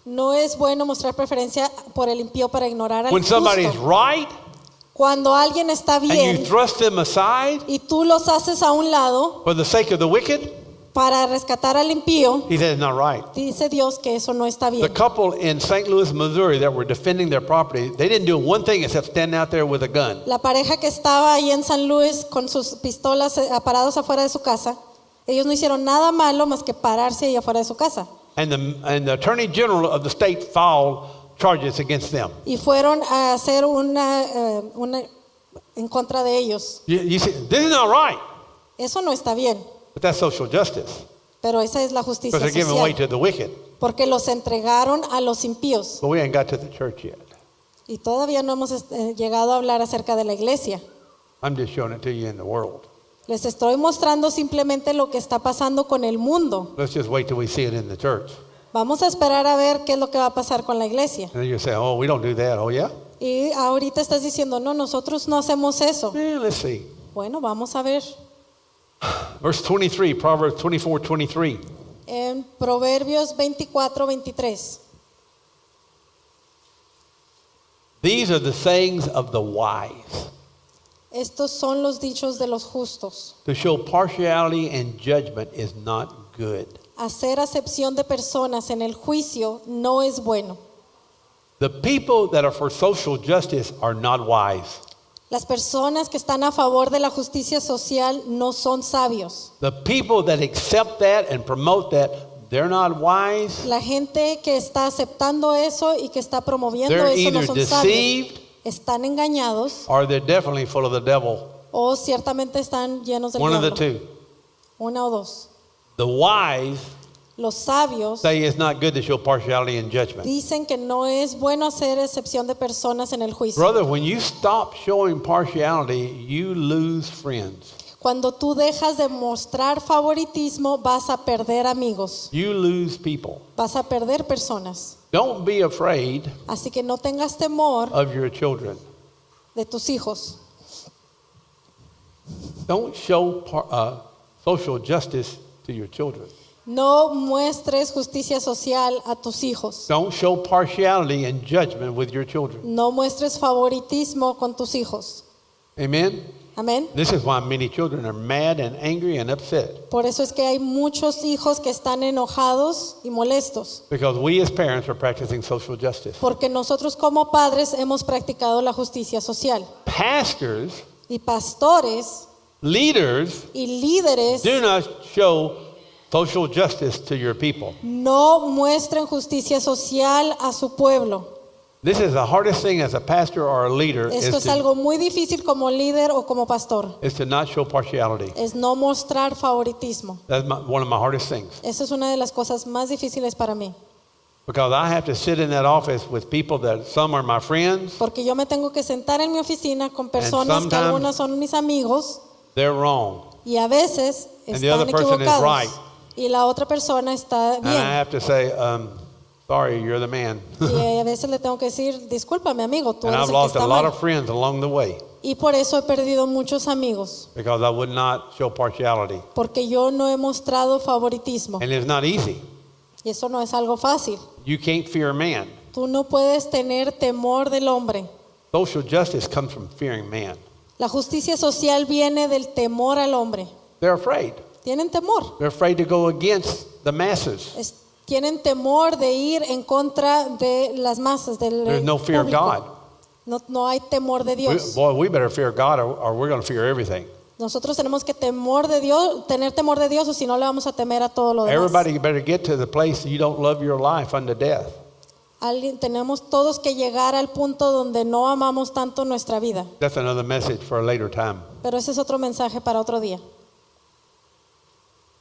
No es bueno mostrar preferencia por el impío para ignorar al When somebody's justo. right Cuando alguien está and you bien thrust them aside y tú los haces a un lado for the sake of the wicked, para rescatar al impío, he says it's not right. dice Dios que eso no está The bien. couple in St. Louis, Missouri that were defending their property, they didn't do one thing except stand out there with a gun. La pareja que estaba ahí en San Luis con sus pistolas parados afuera de su casa, ellos no hicieron nada malo más que pararse ahí afuera de su casa. And the Attorney General of the state filed charges against them. Y fueron a hacer una en contra de ellos. You see, this is not right, Eso no está bien, but that's social justice pero esa es la justicia because they're giving way social. to the wicked. Porque los entregaron a los impíos. But we ain't got to the church yet. Y todavía no hemos llegado a hablar acerca de la iglesia. I'm just showing it to you in the world. Les estoy mostrando simplemente lo que está pasando con el mundo. Let's just wait till we see it in the church. Vamos a esperar a ver qué es lo que va a pasar con la iglesia. And then you say, oh, we don't do that. Oh, yeah? Y ahorita estás diciendo, no, nosotros no hacemos eso. Let's see. Bueno, vamos a ver. Verse 23, Proverbs 24:23. En Proverbios 24:23. These are the sayings of the wise. Estos son los dichos de los justos. To show partiality and judgment is not good. Hacer acepción de personas en el juicio no es bueno. The people that are for social justice are not wise. Las personas que están a favor de la justicia social no son sabios. The people that accept that and promote that, they're not wise. La gente que está aceptando eso y que está promoviendo They're eso no either son sabios. deceived Están engañados or they're definitely full of the devil. o ciertamente están llenos del One of the diablo. two. Una o dos. The wise Los sabios say it's not good to show partiality and judgment. dicen que no es bueno hacer excepción de personas en el juicio. Brother, when you stop showing partiality, you lose friends. Cuando tú dejas de mostrar favoritismo, vas a perder amigos, You lose people. vas a perder personas. Don't be afraid Así que no tengas temor of your children. de tus hijos. Don't show social justice to your children. No muestres justicia social a tus hijos. Don't show partiality and judgment with your children. No muestres favoritismo con tus hijos. Amen? Amén. This is why many children are mad and angry and upset. Por eso es que hay muchos hijos que están enojados y molestos. Because we as parents are practicing social justice. Porque nosotros como padres hemos practicado la justicia social. Pastors, Y pastores leaders, y líderes do not show social justice to your people. no muestren justicia social a su pueblo. This is the hardest thing as a pastor or a leader Esto es is algo muy difícil como líder o como pastor. to not show partiality. Es no mostrar favoritismo. That's one of my hardest things. Esa es una de las cosas más difíciles para mí. Because I have to sit in that office with people that some are my friends, Porque yo me tengo que sentar en mi oficina con personas que sometimes- algunas son mis amigos they're wrong. y a veces And the están other person is equivocados. right. Y la otra persona está And I bien. have to say, sorry, you're the man. Y a veces le tengo que decir, discúlpame amigo, tú And eres I've el que lost a está lot mal. of friends along the way Y por eso he perdido muchos amigos. because I would not show partiality. Porque yo no he mostrado favoritismo. And it's not easy. Y eso no es algo fácil. You can't fear man. Tú no puedes tener temor del hombre. Social justice comes from fearing man. La justicia social viene del temor al hombre. They're afraid. Tienen temor. They're afraid to go against the masses. Tienen temor de ir en contra de las masas, del There's no fear of público. God. No hay temor de Dios. We better fear God or we're going to fear everything. Nosotros tenemos que tener temor de Dios o si no le vamos a temer a todo lo demás. Everybody better get to the place you don't love your life unto death. Tenemos todos que llegar al punto donde no amamos tanto nuestra vida. That's another message for a later time. Pero ese es otro mensaje para otro día.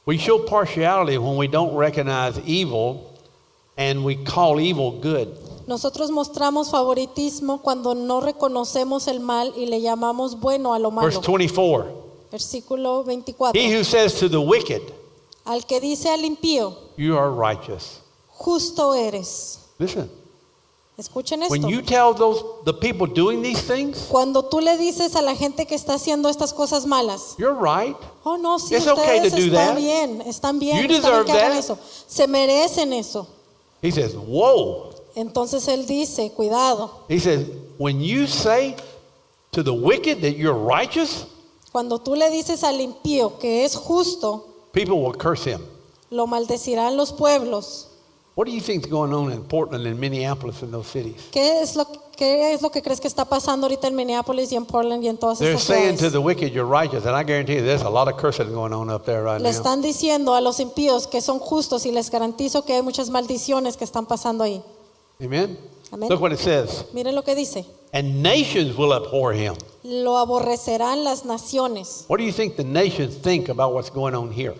We show partiality when we don't recognize evil and we call evil good. Nosotros mostramos favoritismo cuando no reconocemos el mal y le llamamos bueno a lo malo. Verse 24. Versículo 24. He who says to the wicked, Al que dice al impío, you are righteous. justo eres. Listen. Escuchen When esto. you tell the people doing these things, Cuando tú le dices a la gente que está haciendo estas cosas malas, you're right. oh no, sí, It's okay ustedes to do están that. bien, están bien, You está bien deserve que hagan that. eso. Se merecen eso. He says, whoa. Entonces él dice, cuidado. He says, when you say to the wicked that you're righteous, Cuando tú le dices al impío que es justo, people will curse him. lo maldecirán los pueblos. What do you think is going on in Portland and Minneapolis and those cities? ¿Qué es lo que crees que está pasando ahorita en Minneapolis y en Portland y en todas They're estas saying to ciudades? the wicked, you're righteous. And I guarantee you there's a lot of cursing going on up there right Le now. están diciendo a los impíos que son justos y les garantizo que hay muchas maldiciones que están pasando ahí. Amen? Amén. Look what it says. Miren lo que dice. And nations will abhor him. Lo aborrecerán las naciones. What do you think the nations think about what's going on here?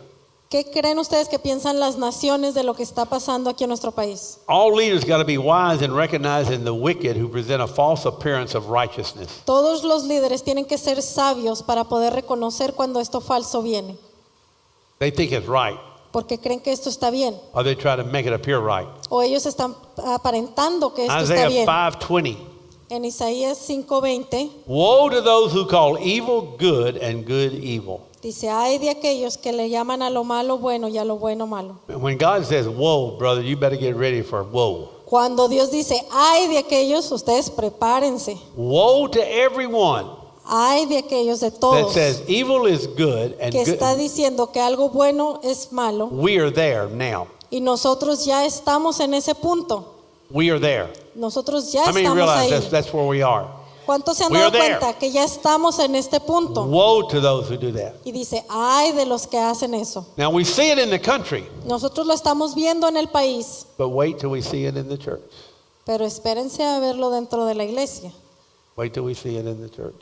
¿Qué creen ustedes que piensan las naciones de lo que está pasando aquí en nuestro país? All leaders got to be wise in recognizing the wicked who present a false appearance of righteousness. Todos los líderes tienen que ser sabios para poder reconocer cuando esto falso viene, They think it's right, porque creen que esto está bien, or they try to make it appear right. o ellos están aparentando que esto está Isaiah bien. 5:20. En Isaías 5:20 Woe to those who call evil good and good evil. dice, ay de aquellos que le llaman a lo malo bueno y a lo bueno malo. When God says woe, brother, you better get ready for woe. Cuando Dios dice, ay de aquellos, ustedes prepárense. Woe to everyone Ay de aquellos de that todos says evil is good and que está good. diciendo que algo bueno es malo. We are there now. Y nosotros ya estamos en ese punto. We are there. Nosotros ya How many estamos realize ahí. that's where we are? ¿Cuántos se han We dado are there. cuenta que ya estamos en este punto? Woe to those who do that. Y dice, ay de los que hacen eso. Now we see it in the country, Nosotros lo estamos viendo en el país, but wait till we see it in the church. pero espérense a verlo dentro de la iglesia. Wait till we see it in the church.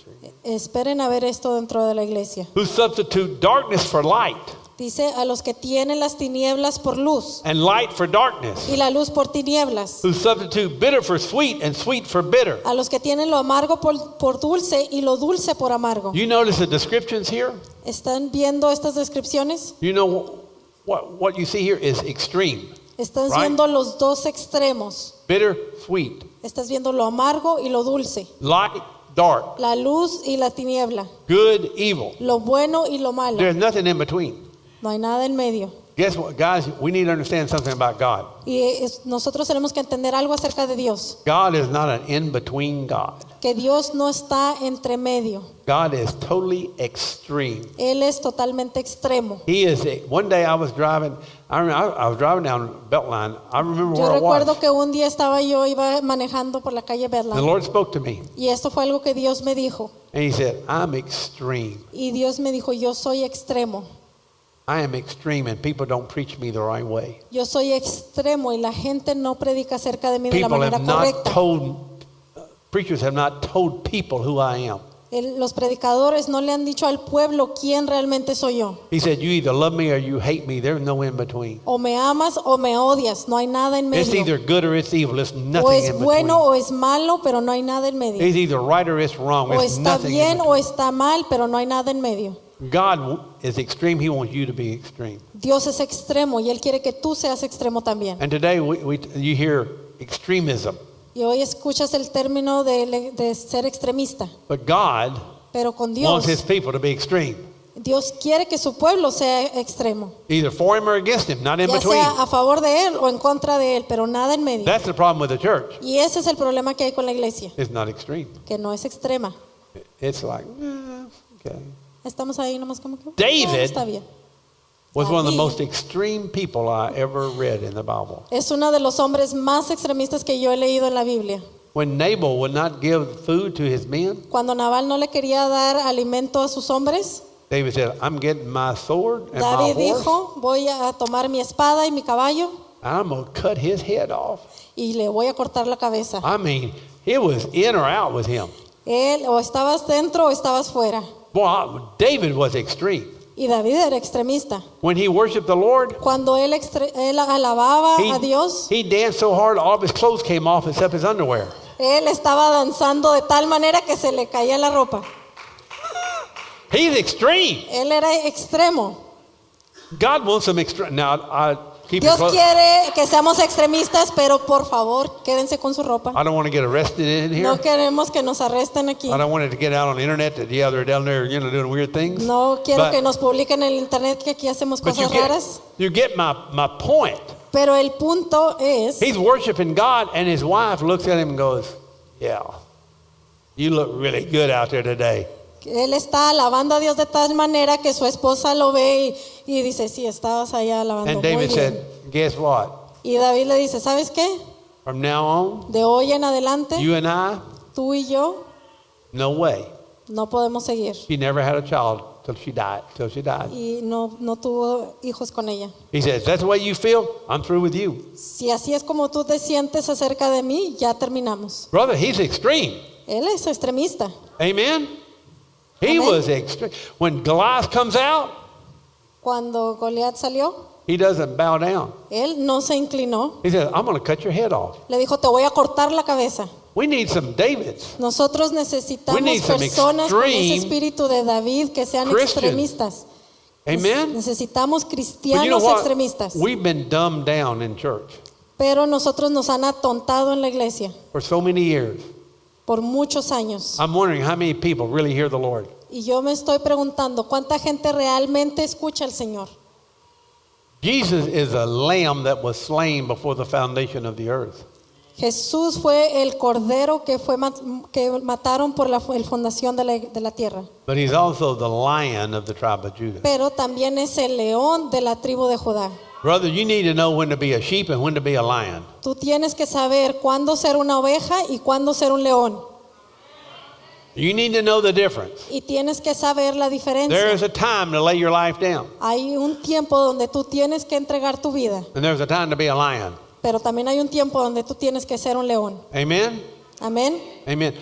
Esperen a ver esto dentro de la iglesia. Who substitute darkness for light Dice a los que tienen las tinieblas por luz and light for darkness. y la luz por tinieblas. Who substitute bitter for sweet and sweet for bitter. A los que tienen lo amargo por dulce y lo dulce por amargo. You notice the descriptions here? ¿Están viendo estas descripciones? You know what you see here is extreme. Estás Right. viendo los dos extremos. Bitter, sweet. Estás viendo lo amargo y lo dulce. Light, dark. La luz y la tiniebla. Good, evil. Lo bueno y lo malo. There's nothing in between. No hay nada en medio. Guess what, guys? We need to understand something about God. Y nosotros tenemos que entender algo acerca de Dios. God is not an in-between God. Que Dios no está entre medio. God is totally extreme. Él es totalmente extremo. He is. One day I was driving. I was driving down Beltline. I remember Yo where I recuerdo was. que un día iba manejando por la calle The Bedlam. Lord spoke to me, Y esto fue algo que Dios me dijo. and He said, "I'm extreme. Y Dios me dijo, yo soy extremo. I am extreme, and people don't preach me the right way. Yo soy extremo y la gente no predica acerca de mí de la People manera have not correcta. told. Preachers have not told people who I am." Los predicadores no le han dicho al pueblo quién realmente soy yo. He said, "You either love me or you hate me. There's no in between. O me amas o me odias. No hay nada en It's medio. either good or it's evil. It's O nothing es in bueno between. o es malo, pero no hay nada en medio. It's either right or it's wrong. O It's está nothing in bien o between. está mal, pero no hay nada en medio. God is extreme. He wants you to be extreme. Dios es extremo y Él quiere que tú seas extremo también. And today you hear extremism. Y hoy escuchas el término de ser extremista, But God pero con Dios, wants His people to be extreme. Dios quiere que su pueblo sea extremo, Either for Him or against Him, not in ya between. sea a favor de Él o en contra de Él, pero nada en medio. That's the problem with the church. Y ese es el problema que hay con la iglesia, It's not extreme. que no es extrema. It's like, okay. Estamos ahí nomás como que David está bien. Was one of the David most extreme people I ever read in the Bible. es uno de los hombres más extremistas que yo he leído en la Biblia. When Nabal would not give food to his men, Cuando Nabal no le quería dar alimento a sus hombres, David said, "I'm getting my sword and David my horse. dijo, voy a tomar mi espada y mi caballo I'm going to cut his head off." y le voy a cortar la cabeza. I mean, it was in or out with him. Él, o estabas dentro o estabas fuera. Boy, David was extreme. Y David era extremista. When he worshiped the Lord, Cuando él alababa a Dios, he danced so hard all of his clothes came off except his underwear. él estaba danzando de tal manera que se le caía la ropa. He's extreme. Él era extremo. God wants some extreme. Now, Keep your Dios clothes. quiere que seamos extremistas, pero por favor, quédense con su ropa. I don't want to get arrested in here. No queremos que nos arresten aquí. I don't want it to get out on the internet that, yeah, they're down there, doing weird things. No quiero But- que nos publiquen en el internet que aquí hacemos But cosas raras. you get my point. Pero el punto es, He's worshiping God, and his wife looks at him and goes, yeah, you look really good out there today. él está alabando a Dios de tal manera que su esposa lo ve y dice, sí, estabas allá alabando And muy David bien. said, guess what? Y David le dice, ¿sabes qué? From now on, De hoy en adelante, you and I, tú y yo no way. no podemos seguir. She never had a child till she died. Y no tuvo hijos con ella. He says, that's the way you feel? I'm through with you. Si así es como tú te sientes acerca de mí, ya terminamos. Brother, he's extreme. Él es extremista. Amen? He Amen. was extreme. When Goliath comes out, Cuando Goliat salió, he doesn't bow down. él no se inclinó. He says, I'm going to cut your head off. Le dijo, te voy a cortar la cabeza. We need some Davids. Nosotros We necesitamos need some personas con ese extreme espíritu de David que sean Christians. extremistas. Amen? Necesitamos But you know cristianos what? extremistas. We've been dumbed down in church Pero nosotros nos han atontado en la iglesia for so many years. por muchos años. I'm wondering how many people really hear the Lord. Y yo me estoy preguntando, ¿cuánta gente realmente escucha al Señor? Jesus is a lamb that was slain before the foundation of the earth. Jesús fue el cordero que mataron por la fundación de la tierra. But he's also the lion of the tribe of Judah. Pero también es el león de la tribu de Judá. Brother, you need to know when to be a sheep and when to be a lion. Tú tienes que saber cuándo ser una oveja y cuándo ser un león. You need to know the difference. Y tienes que saber la There diferencia. is a time to lay your life down, Hay un tiempo donde tú tienes que entregar tu vida, and there's a time to be a lion. pero también hay un tiempo donde tú tienes que ser un león. Amen? Amén. Amen.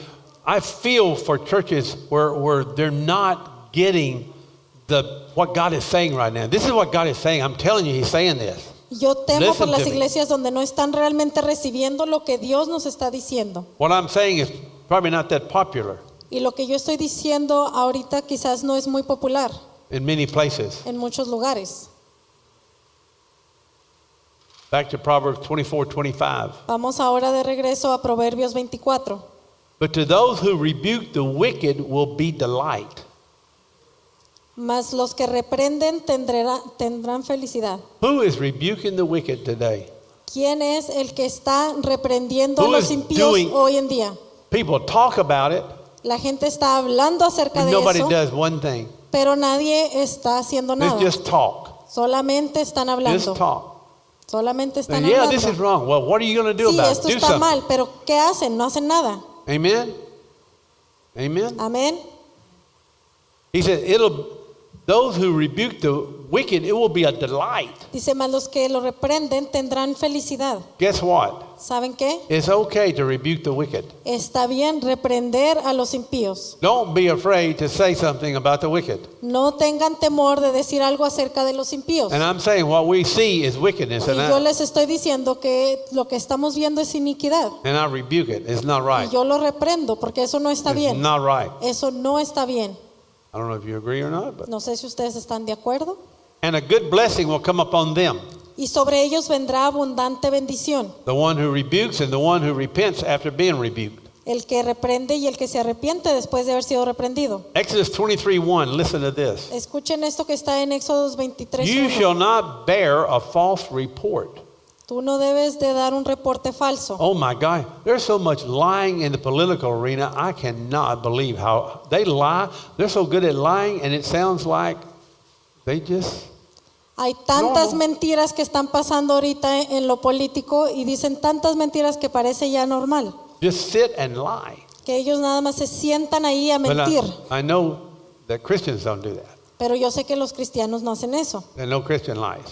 I feel for churches where they're not getting what God is saying right now. This is what God is saying. I'm telling you, he's saying this. Yo temo por Listen las to me. iglesias donde no están realmente recibiendo lo que Dios nos está diciendo. What I'm saying is probably not that popular Y lo que yo estoy diciendo ahorita quizás no es muy popular in many places. en muchos lugares. Back to Proverbs 24:25. Vamos ahora de regreso a Proverbios 24. But to those who rebuke the wicked will be delight. Mas los que reprenden tendrán felicidad. Who is rebuking the wicked today? ¿Quién es el que está reprendiendo a Who los is impíos doing- hoy en día? People talk about it, La gente está hablando acerca and de nobody eso, does one thing. pero nadie está haciendo It's nada. just talk. Solamente están Just hablando. talk. Solamente están And yeah, this is hablando. wrong. Well, what are you going to do Sí, about it? esto Do está something. mal, pero ¿qué hacen? No hacen nada. Amen? Amen? Amén. He said, those who rebuke the wicked, it will be a delight. Dice, más los que lo reprenden tendrán felicidad. Guess what? ¿Saben qué? It's okay to rebuke the wicked. Está bien reprender a los impíos. Don't be afraid to say something about the wicked. No tengan temor de decir algo acerca de los impíos. And I'm saying what we see is wickedness, Y yo and les estoy diciendo que lo que estamos viendo es iniquidad. I rebuke it. It's not Y right. yo lo reprendo porque eso no está It's bien. not right. Eso no está bien. I don't know if you agree or not, but No sé si ustedes están de acuerdo. and a good blessing will come upon them. Y sobre ellos vendrá abundante bendición. The one who rebukes and the one who repents after being rebuked. El que reprende y el que se arrepiente después de haber sido reprendido. Exodus 23:1. Listen to this. Escuchen esto que está en Éxodo 23. You shall not bear a false report. Tú no debes de dar un reporte falso. Oh my God, there's so much lying in the political arena. I cannot believe how they lie. They're so good at lying, and it sounds like they just. Hay tantas No. mentiras que están pasando ahorita en lo político y dicen tantas mentiras que parece ya normal. Just sit and lie. Que ellos nada más se sientan ahí a But mentir. I know that Christians don't do that. Pero yo sé que los cristianos no hacen eso. There's no Christian lies.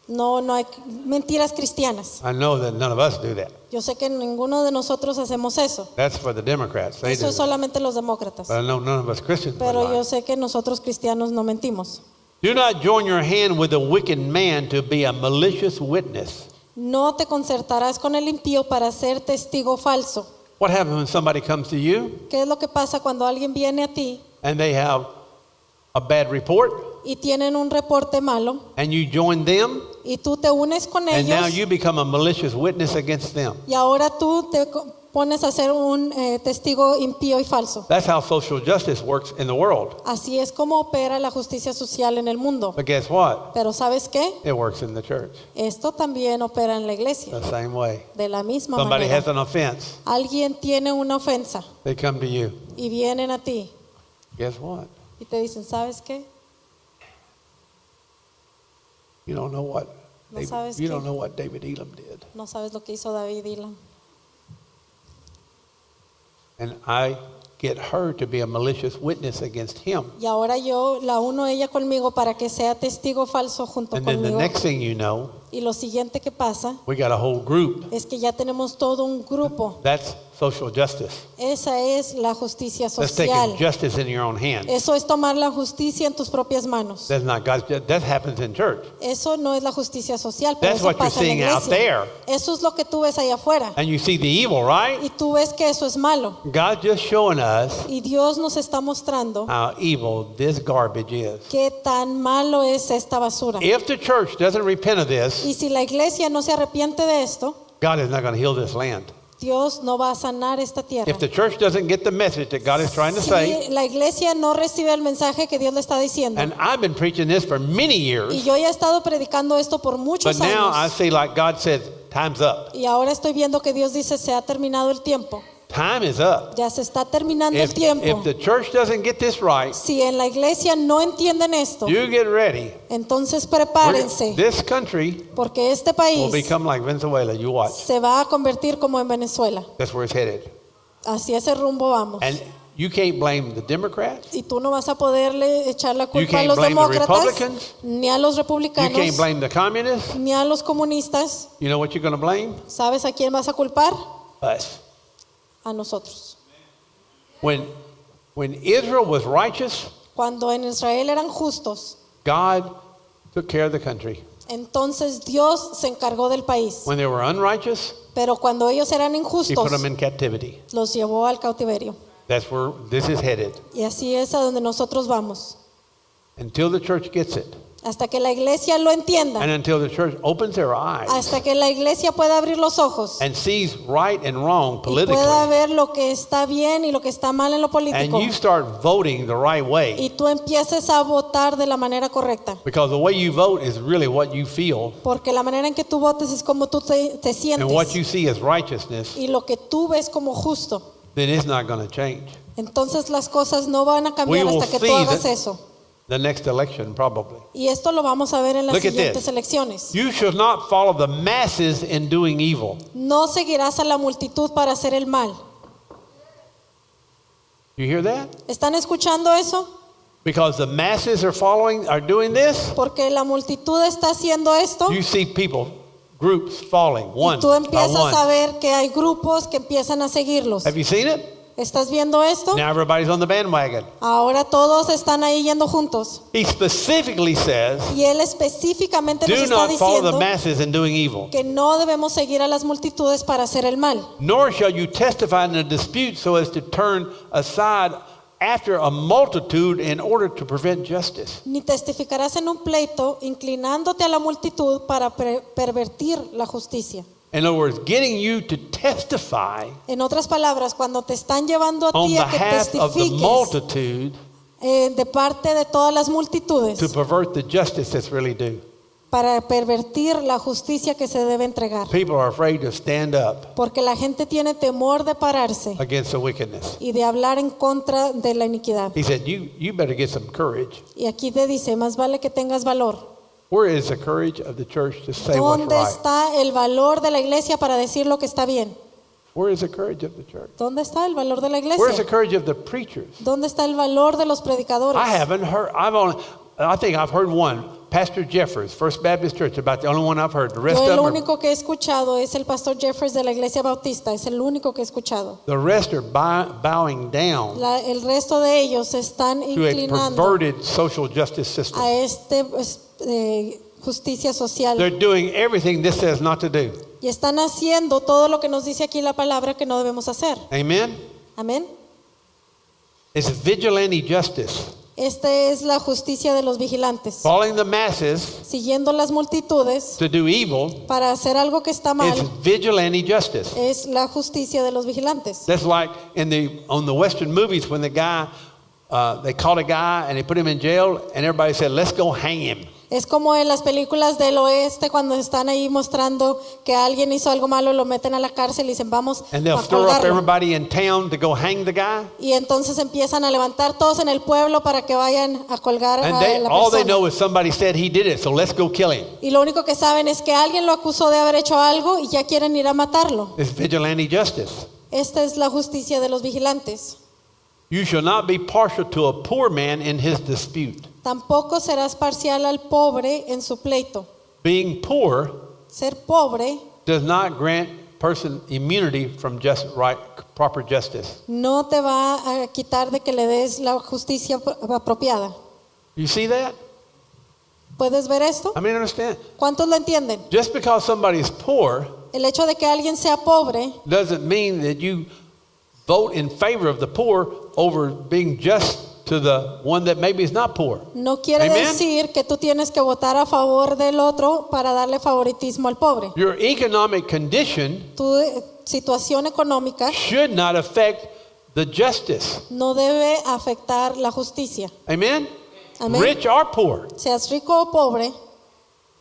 No hay mentiras cristianas. I know that none of us do that. Yo sé que ninguno de nosotros hacemos eso. That's for the Democrats. They Eso do es that. solamente los demócratas. But I know none of us Christians would Pero lie. yo sé que nosotros cristianos no mentimos. Do not join your hand with a wicked man to be a malicious witness. No te concertarás con el impío para ser testigo falso. What happens when somebody comes to you ¿Qué es lo que pasa cuando alguien viene a ti and they have a bad report? y tienen un reporte malo and you join them, y tú te unes con and now ellos you become a malicious witness against them. y ahora tú te pones a ser un testigo impío y falso. That's how social justice works in the world. Así es como opera la justicia social en el mundo. But guess what? Pero ¿sabes qué? It works in the church Esto también opera en la iglesia. the same way. De la misma Somebody manera. has an offense, Alguien tiene una ofensa they come to you. y vienen a ti Guess what? y te dicen, ¿sabes qué? You don't know what No David, sabes you qué. don't know what David Elam did. No sabes lo que hizo David Dylan. And I get her to be a malicious witness against him. Y ahora yo la uno ella conmigo para que sea testigo falso junto And then the conmigo. next thing you know, Y lo siguiente que pasa we got a whole group. es que ya tenemos todo un grupo. That's social justice. Esa es la justicia That's taking social. justice in your own hands. Eso es tomar la justicia en tus propias manos. That's not God's. That happens in church. Eso no es la justicia social, pero That's eso what you're pasa en seeing la out iglesia. there. Eso es lo que tú ves allá afuera. And you see the evil, right? Y tú ves que eso es malo. God's just showing us Y Dios nos está mostrando how evil this garbage is. qué tan malo es esta basura. If the church doesn't repent of this, Y si la iglesia no se arrepiente de esto, God is not going to heal this land. Dios no va a sanar esta tierra. If the church doesn't get the message that God is trying to say, Si la iglesia no recibe el mensaje que Dios le está diciendo, and I've been preaching this for many y years, yo ya he estado predicando esto por but muchos now I años, see like God said, time's up. y ahora estoy viendo que Dios dice, se ha terminado el tiempo. Time is up. Ya se está terminando el If tiempo. the church doesn't get this right, Si en la iglesia no entienden esto, you get ready. entonces prepárense, This country porque este will país become like Venezuela. You watch. se va a convertir como en Venezuela. That's where it's headed. Hacia ese rumbo vamos. And you can't blame the Democrats. Y tú no vas a poderle echar la culpa a can't los blame the demócratas, Republicans. ni a los You republicanos, can't blame the communists. ni a los comunistas. You know what you're going to blame? ¿Sabes a quién vas a culpar? Us. A nosotros. When Israel was righteous, Cuando en Israel eran justos, God took care of the country. entonces Dios se encargó del país. When they were unrighteous, Pero cuando ellos eran He injustos, put them in captivity. los llevó al cautiverio. That's where this is headed. Y así es a donde nosotros vamos. Until the church gets it, Hasta que la iglesia lo entienda. and until the church opens their eyes Hasta que la iglesia pueda abrir los ojos. and sees right and wrong Y pueda politically, ver lo que está bien y lo que está mal en lo and político. you start voting the right way, Y tú empieces a votar de la manera correcta. because the way you vote is really what you feel, Porque la manera en que tú votes es como tú te and what you sientes. see as righteousness, Y lo que tú ves como justo. then it's not going to change. Entonces las cosas no van a cambiar We will hasta que see tú hagas that- eso. The next election, probably. Y esto lo vamos a ver en las Look at siguientes this. elecciones. You should not follow the masses in doing evil. No seguirás a la multitud para hacer el mal. You hear that? ¿Están escuchando eso? Because the masses are doing this, Porque la multitud está haciendo esto. you see people, groups falling, one Y tú by empiezas a one. ver que hay grupos que empiezan a seguirlos. Have you seen it? ¿Estás viendo esto? Now everybody's on the bandwagon. Ahora todos están ahí yendo juntos. He specifically says, Y él específicamente nos do está not follow the diciendo masses in doing evil, que no debemos seguir a las multitudes para hacer el mal. nor shall you testify in a dispute so as to turn aside after a multitude in order to prevent justice. Ni testificarás en un pleito inclinándote a la multitud para pervertir la justicia. In other words, getting you to testify En otras palabras, cuando te están llevando a on ti a que behalf of the testifiques multitude de parte de todas las multitudes to pervert the justice that's really due. para pervertir la justicia que se debe entregar. People are afraid to stand up Porque la gente tiene temor de pararse against the wickedness. y de hablar en contra de la iniquidad. He said, you better get some courage. Y aquí te dice, más vale que tengas valor. Where is the courage of the church to say what's ¿Dónde right? está el valor de la iglesia para decir lo que está bien? Where is the courage of the church? ¿Dónde está el valor de la Where's the iglesia? courage of the preachers? ¿Dónde está el valor de los predicadores? I haven't heard, I think I've heard one, Pastor Jeffers, First Baptist Church, about the only one I've heard. The rest Yo of el them are, único que he escuchado es el pastor Jeffers de la iglesia bautista, es el único que he escuchado. the rest are bowing down El resto de ellos se están to a inclinando perverted social justice system. a este justicia social They're doing everything this says not to do. y están haciendo todo lo que nos dice aquí la palabra que no debemos hacer. Amen? Amén. It's vigilante justice. Esta es la justicia de los vigilantes. Following the masses Siguiendo las multitudes to do evil para hacer algo que está is mal vigilante justice. es la justicia de los vigilantes. That's like on the Western movies when the guy, they caught a guy and they put him in jail and everybody said, let's go hang him. Es como en las películas del oeste cuando están ahí mostrando que alguien hizo algo malo, lo meten a la cárcel y dicen vamos And they'll a stir up colgarlo. everybody in town to go hang the guy. Y entonces empiezan a levantar todos en el pueblo para que vayan a colgar And a la all they persona. know is somebody said he did it, so let's go kill him. Y lo único que saben es que alguien lo acusó de haber hecho algo y ya quieren ir a matarlo. It's vigilante justice. Esta es la justicia de los vigilantes. You shall not be partial to a poor man in his dispute. Tampoco serás parcial al pobre en su pleito. Being poor Ser pobre does not grant person immunity from proper justice. no te va a quitar de que le des la justicia apropiada. You see that? ¿Puedes ver esto? I mean, understand. ¿Cuántos lo entienden? Just because somebody is poor El hecho de que alguien sea pobre doesn't mean that you vote in favor of the poor over being just to the one that maybe is not poor. no quiere Amen. decir que tú tienes que votar a favor del otro para darle favoritismo al pobre. Your economic condition Tu situación económica should not affect the justice. no debe afectar la justicia. Amen? Amén. Rich or poor. Seas rico o pobre,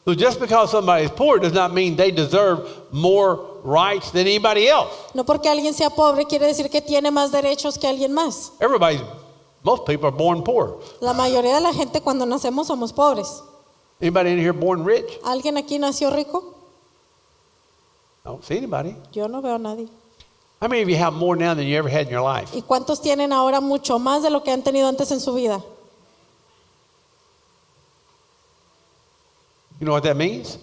So just because somebody is poor does not mean they deserve more rights than anybody else. no porque alguien sea pobre quiere decir que tiene más derechos que alguien más. Most people are born poor. La mayoría de la gente cuando nacemos somos pobres. Anybody in here born rich? ¿Alguien aquí nació rico? I don't see anybody. Yo no veo a nadie. How many of you have more now than you ever had in your life? ¿Y cuántos tienen ahora mucho más de lo que han tenido antes en su vida? You know what that means?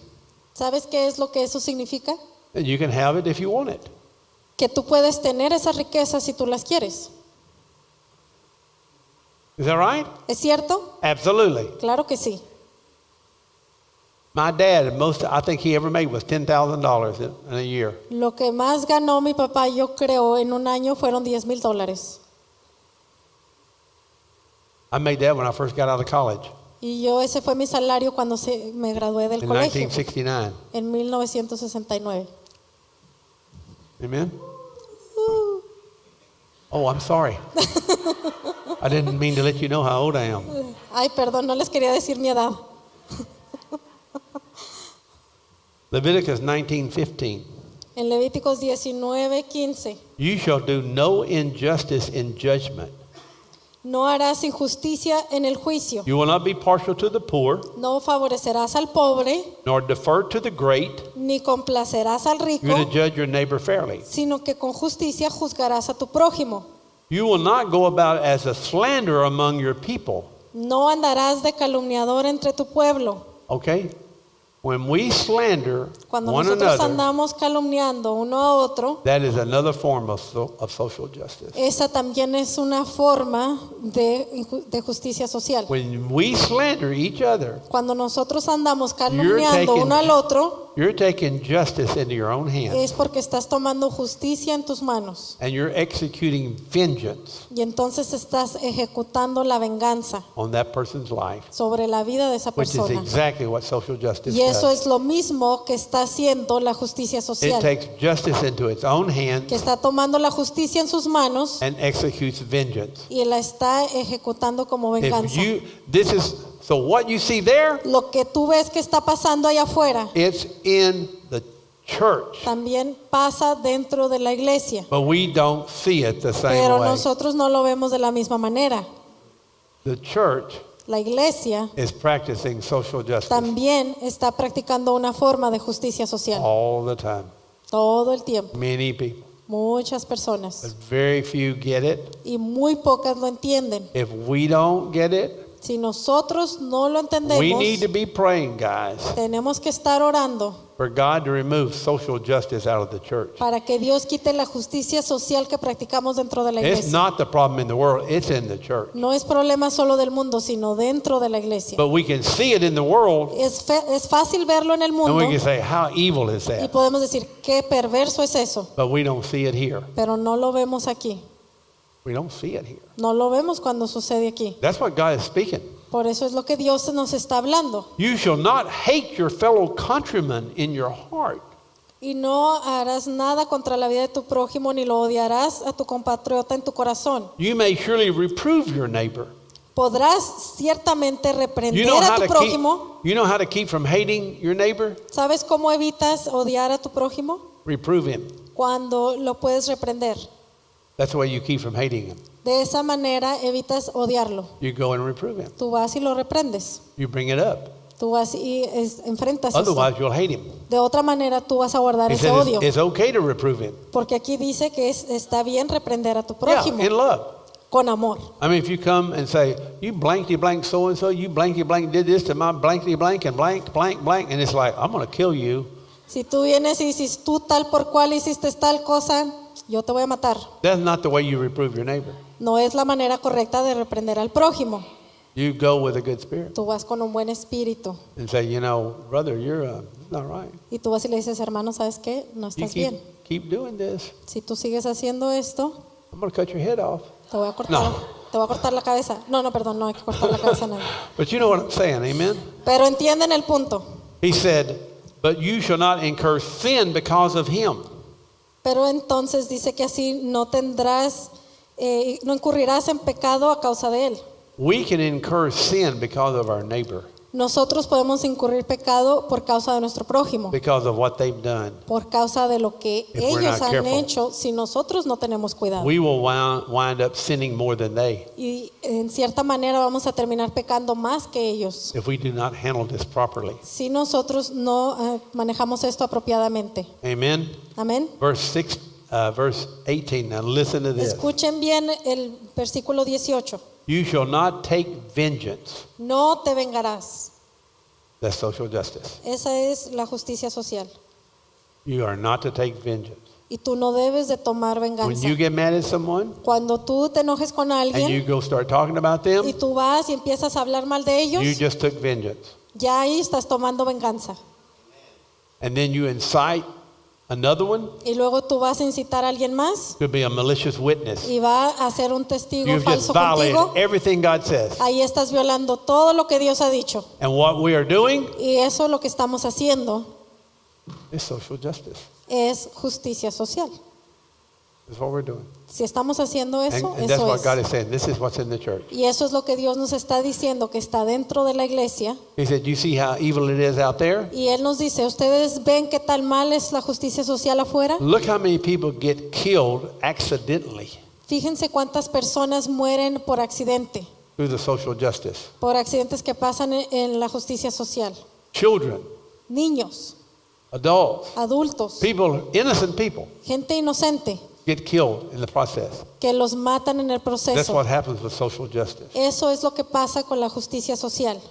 ¿Sabes qué es lo que eso significa? And you can have it if you want it. Que tú puedes tener esas riquezas si tú las quieres. Is that right? ¿Es cierto? Absolutely. Claro que sí. My dad, most I think he ever made was $10,000 in a year. Lo que más ganó mi papá, yo creo, en un año fueron $10,000. I made that when I first got out of college Y yo ese fue mi salario cuando me gradué del in colegio 1969. en 1969. Amen? Oh, I'm sorry. I didn't mean to let you know how old I am. Ay, perdón, no les quería decir mi edad. Leviticus 19:15. En Levíticos 19:15. You shall do no injustice in judgment. No harás injusticia en el juicio. You will not be partial to the poor, No favorecerás al pobre, nor defer to the great. ni complacerás al rico, You're to judge your neighbor fairly. sino que con justicia juzgarás a tu prójimo. You will not go about as a slanderer among your people. No andarás de calumniador entre tu pueblo. Okay? When we slander Cuando one nosotros another, andamos calumniando uno a otro, that is another form of social justice. esa también es una forma de justicia social. When we slander each other, Cuando nosotros andamos calumniando taking- uno al otro, you're taking justice into your own hands es porque estás tomando justicia en tus manos. and you're executing vengeance Y entonces estás ejecutando la venganza on that person's life, sobre la vida de esa which is persona. exactly what social justice Y eso does. es lo mismo que está haciendo la justicia It social, takes justice into its own que hands está tomando la justicia en sus manos and executes vengeance. y la está ejecutando como If venganza. so what you see there, Lo que tú ves que está pasando allá afuera it's in the church, también pasa dentro de la iglesia, but we don't see it the same pero way. nosotros no lo vemos de la misma manera. The church La iglesia is practicing social justice también está practicando una forma de justicia social all the time. todo el tiempo. Many people, Muchas but personas very few get it. y muy pocas lo entienden. If we don't get it, Si nosotros no lo we entendemos, need to be praying, guys, tenemos que estar orando for God to remove social justice out of the church. para que Dios quite la justicia social que practicamos dentro de la It's iglesia. not the problem in the world, it's in the church. No es problema solo del mundo, sino dentro de la iglesia. But we can see it in the world Es fácil verlo en el and mundo we can say, how evil is y that? podemos decir qué perverso es eso, But we don't see it here. pero no lo vemos aquí. We don't see it here. No lo vemos cuando sucede aquí. That's what God is speaking. Por eso es lo que Dios nos está hablando. You shall not hate your fellow countrymen in your heart. Y no harás nada contra la vida de tu prójimo, ni lo odiarás a tu compatriota en tu corazón. You may surely reprove your neighbor. Podrás ciertamente You reprender know a how tu to prójimo. keep, you know how to keep from hating your neighbor? ¿Sabes cómo evitas odiar a tu prójimo? Reprove him. Cuando lo puedes reprender. That's the way you keep from hating him. De esa manera evitas odiarlo. You go and reprove him. Tú vas y lo reprendes. You bring it up. Tú vas y enfrentas esto. Otherwise, you'll hate him. De otra manera tú vas a guardar He ese said odio. it's okay to reprove him. Porque aquí dice que está bien reprender a tu Yeah, prójimo in love. con amor. I mean, if you come and say, you blankety blank so and so, you blankety blank did this to my blankety blank and blank blank blank, and it's like, I'm going to kill you. Si tú vienes y dices tú tal por cual hiciste tal cosa, yo te voy a matar. That's not the way you reprove your neighbor. No es la manera correcta de reprender al prójimo. You go with a good spirit Tú vas con un buen espíritu and say, you know, brother, you're not right. y tú vas y le dices, hermano, ¿sabes qué? No You estás bien. keep doing this, Si tú sigues haciendo esto, I'm going to cut your head off. te voy a cortar, No. te voy a cortar la cabeza. No, perdón, no hay que cortar la cabeza a nadie. But you know what I'm saying, amen? Pero entienden el punto. He said, but you shall not incur sin because of him. Pero entonces dice que así no tendrás, no incurrirás en pecado a causa de él. We can incur sin because of our neighbor, Nosotros podemos incurrir pecado por causa de nuestro prójimo, because of what they've done. por causa de lo que If we're ellos not han careful. hecho si nosotros no tenemos cuidado. We will wind up sinning more than they Y en cierta manera vamos a terminar pecando más que ellos if we do not handle this properly. si nosotros no manejamos esto apropiadamente. Amen. Amén. Verse 18. Now listen to this. Escuchen bien el versículo 18. You shall not take vengeance. No te vengarás. That's social justice. Esa es la justicia social. You are not to take vengeance. Y tú no debes de tomar When venganza. you get mad at someone Cuando tú te enojes con and you alguien go start talking about y them, tú vas y empiezas a hablar mal de you ellos, just took vengeance. ya ahí estás tomando venganza. And then you incite another one, Y luego tú vas a incitar a alguien más could be a malicious witness. y va a ser un testigo You've just falso violated contigo. everything God says. Ahí estás violando todo lo que Dios ha dicho. And what we are doing Y eso lo que estamos haciendo is social justice. es justicia social. That's what we're doing. Si estamos haciendo eso, And that's eso what God es. is saying. This is what's in the church. Y eso es lo que Dios nos está diciendo, que está dentro de la iglesia. He said, you see how evil it is out there? Y Él nos dice, ¿ustedes ven qué tan mal es la justicia social afuera? Look how many people get killed accidentally Fíjense cuántas personas mueren por accidente, through the social justice. por accidentes que pasan en la justicia social. Children, Niños, adults, adultos, people, innocent people gente inocente get killed in the process. que los matan en el That's proceso. what happens with social justice. Eso es lo que pasa con la justicia social.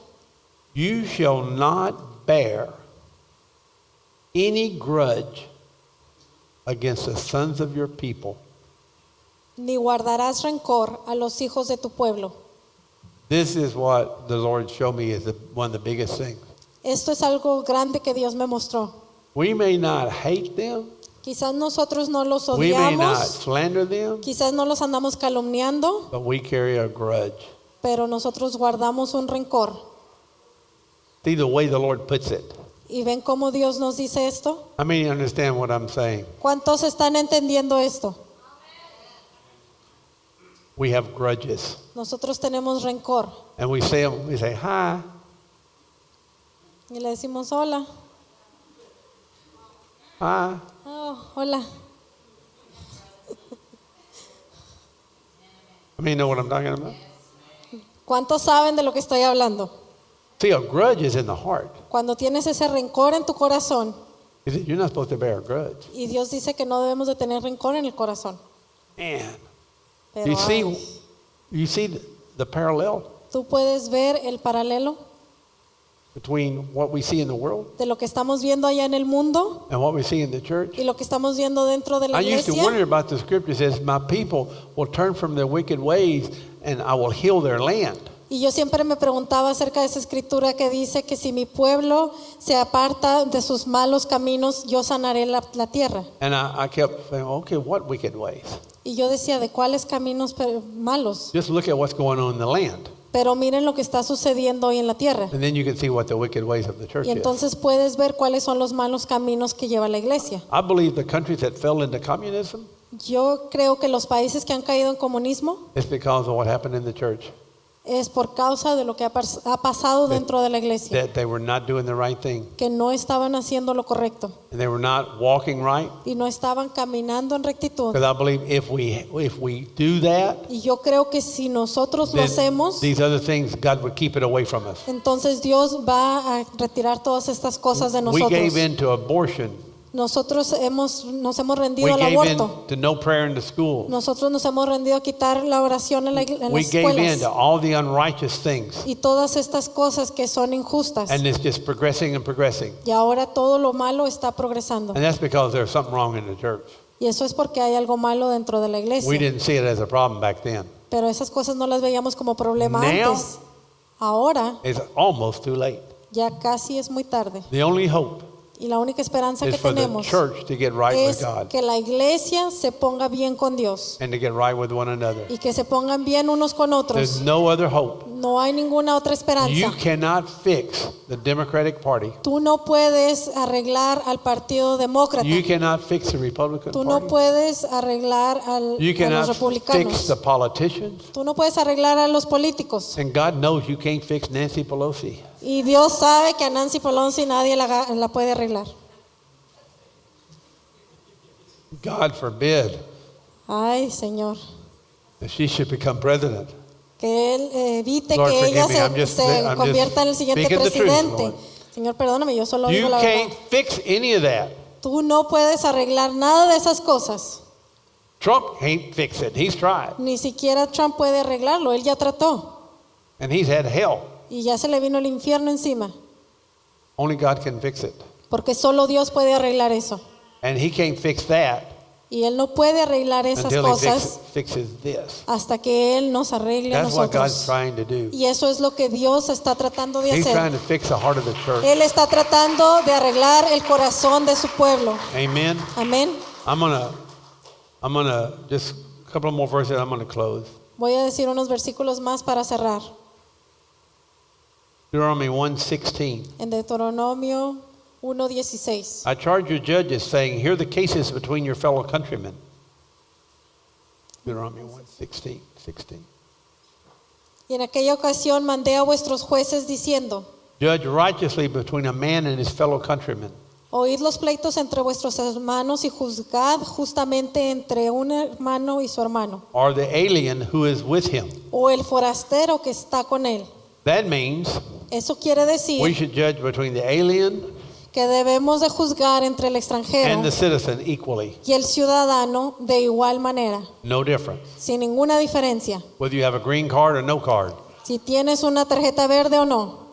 You shall not bear any grudge against the sons of your people. Ni guardarás rencor a los hijos de tu pueblo. This is what the Lord showed me is one of the biggest things. Esto es algo grande que Dios me mostró. We may not hate them. Quizás nosotros no los We may not odiamos, slander them, quizás no los andamos calumniando, but we carry a grudge. pero nosotros guardamos un rencor. See the way the Lord puts it. ¿Y ven cómo Dios nos dice esto? How many understand what I'm saying? ¿Cuántos están entendiendo esto? We have grudges. Nosotros tenemos rencor And we say hi. y le decimos hola. Hi. Oh, hola. I mean, you know what I'm talking about? ¿Cuántos saben de lo que estoy hablando? See, a grudge is in the heart. Cuando tienes ese rencor en tu corazón He said, you're not supposed to bear a grudge. y Dios dice que no debemos de tener rencor en el corazón. Man, Pero you see the parallel tú puedes ver el paralelo between what we see in the world de lo que estamos viendo allá en el mundo and what we see in the church. y lo que estamos viendo dentro de la I used to iglesia. wonder about the scripture. It says, my people will turn from their wicked ways and I will heal their land. Y yo siempre me preguntaba acerca de esa escritura que dice que si mi pueblo se aparta de sus malos caminos, yo sanaré la tierra. And I kept saying, okay, what wicked ways? Y yo decía, ¿de cuáles caminos malos? Just look at what's going on in the land. Pero miren lo que está sucediendo hoy en la tierra. And then you can see what the wicked ways of the church Y is. entonces puedes ver cuáles son los malos caminos que lleva la iglesia. I believe the countries that fell into communism Yo creo que los países que han caído en comunismo is because of what happened in the church. es por causa de lo que ha pasado dentro de la iglesia, That they were not doing the right thing. que no estaban haciendo lo correcto And they were not walking right. y no estaban caminando en rectitud. Because I believe if we do that, Y yo creo que si nosotros lo then hacemos, these other things, God would keep it away from us. entonces Dios va a retirar todas estas cosas de We nosotros. gave in to abortion. Nosotros nos hemos rendido We al gave in aborto. to no prayer in the school. Nosotros nos hemos rendido a quitar la oración en We las gave in escuelas to all the unrighteous things. y todas estas cosas que son injustas. And it's just progressing and progressing. Y ahora todo lo malo está progresando. And that's because there's something wrong in the church. Y eso es porque hay algo malo dentro de la We iglesia. didn't see it as a problem back then. Pero esas cosas no las veíamos como problema Now- antes. Ahora It's almost too late. ya casi es muy tarde. The only hope Y la única esperanza is que for the tenemos church to get right es with God que la iglesia se ponga bien con Dios and to get right with one another. y que se pongan bien unos con There's otros. no other hope. No hay ninguna otra You esperanza. cannot fix the Democratic Party. Tú no puedes arreglar al Partido Demócrata. You cannot fix the Republican Tú no Party. puedes arreglar You a los cannot fix republicanos. the politicians. Tú no puedes arreglar a los políticos. And God knows you can't fix Nancy Pelosi. Y Dios sabe que a Nancy Pelosi nadie la puede arreglar. God forbid Ay, Señor. that she should become president. Que Él evite Lord, que ella forgive me. se convierta en el siguiente speaking the truth, presidente. Lord. Señor, perdóname, yo solo digo You la can't verdad. fix any of that. Tú no puedes arreglar nada de esas cosas. Trump can't fix it. He's tried. Ni siquiera Trump puede arreglarlo. Él ya trató. And he's had hell. Y ya se le vino el infierno encima. Only God can fix it. Porque solo Dios puede arreglar eso. And he can't fix that Y Él no puede arreglar esas until he cosas fixes this. hasta que Él nos arregle a That's what God's nosotros. trying to do. Y eso es lo que Dios está tratando de He's trying hacer. to fix the heart of the church. Él está tratando de arreglar el corazón de su pueblo. Amen. Amén. I'm gonna just a couple more verses. I'm gonna close. Voy a decir unos versículos más para cerrar. Deuteronomy 1:16. En Deuteronomio 1:16. I charge your judges, saying, hear the cases between your fellow countrymen. Deuteronomy 1:16. Y en aquella ocasión mandé a vuestros jueces diciendo: Judge righteously between a man and his fellow countrymen. Oíd los pleitos entre vuestros hermanos y juzgad justamente entre un hermano y su hermano, Or the alien who is with him. o el forastero que está con él. That means Eso quiere we decir should judge between the alien que debemos de juzgar entre el and extranjero the citizen equally. y el ciudadano de igual manera, No difference. sin ninguna diferencia, Whether you have a green card or no card. si tienes una tarjeta verde o no.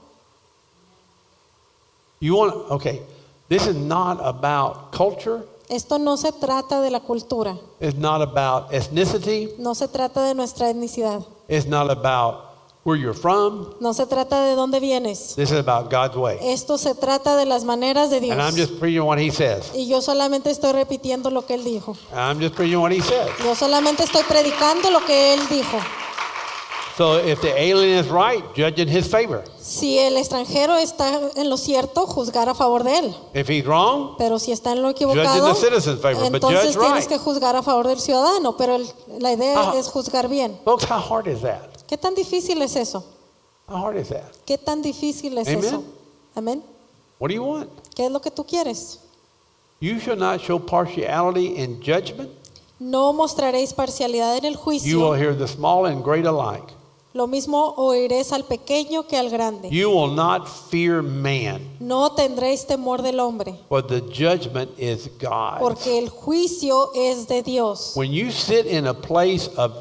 Okay, this is not about culture. Esto no se trata de la cultura, It's not about ethnicity. no se trata de nuestra etnicidad, It's not about where you're from. no se trata de dónde vienes. This is about God's way. Esto se trata de las maneras de Dios. And I'm just preaching what he says. Y yo solamente estoy repitiendo lo que Él dijo. I'm just preaching what he says. Yo solamente estoy predicando lo que Él dijo. So if the alien is right, judge in his favor. Si el extranjero está en lo cierto, juzgar a favor de él. If he's wrong, Pero si está en lo judge in equivocado, the citizen's favor, but entonces judge tienes right. que juzgar a favor del ciudadano. Pero la idea Ah. es juzgar bien. Folks, how hard is that? ¿Qué tan difícil es eso? How hard is that? ¿Qué tan difícil es Amen. eso? Amén. What do you want? ¿Qué es lo que tú quieres? You shall not show partiality in judgment. No mostraréis parcialidad en el You will juicio. hear the small and great alike. Lo mismo oiréis al pequeño que al grande. You will not fear man, No tendréis temor del hombre, for the judgment is God's. porque el juicio es de Dios. When you sit in a place of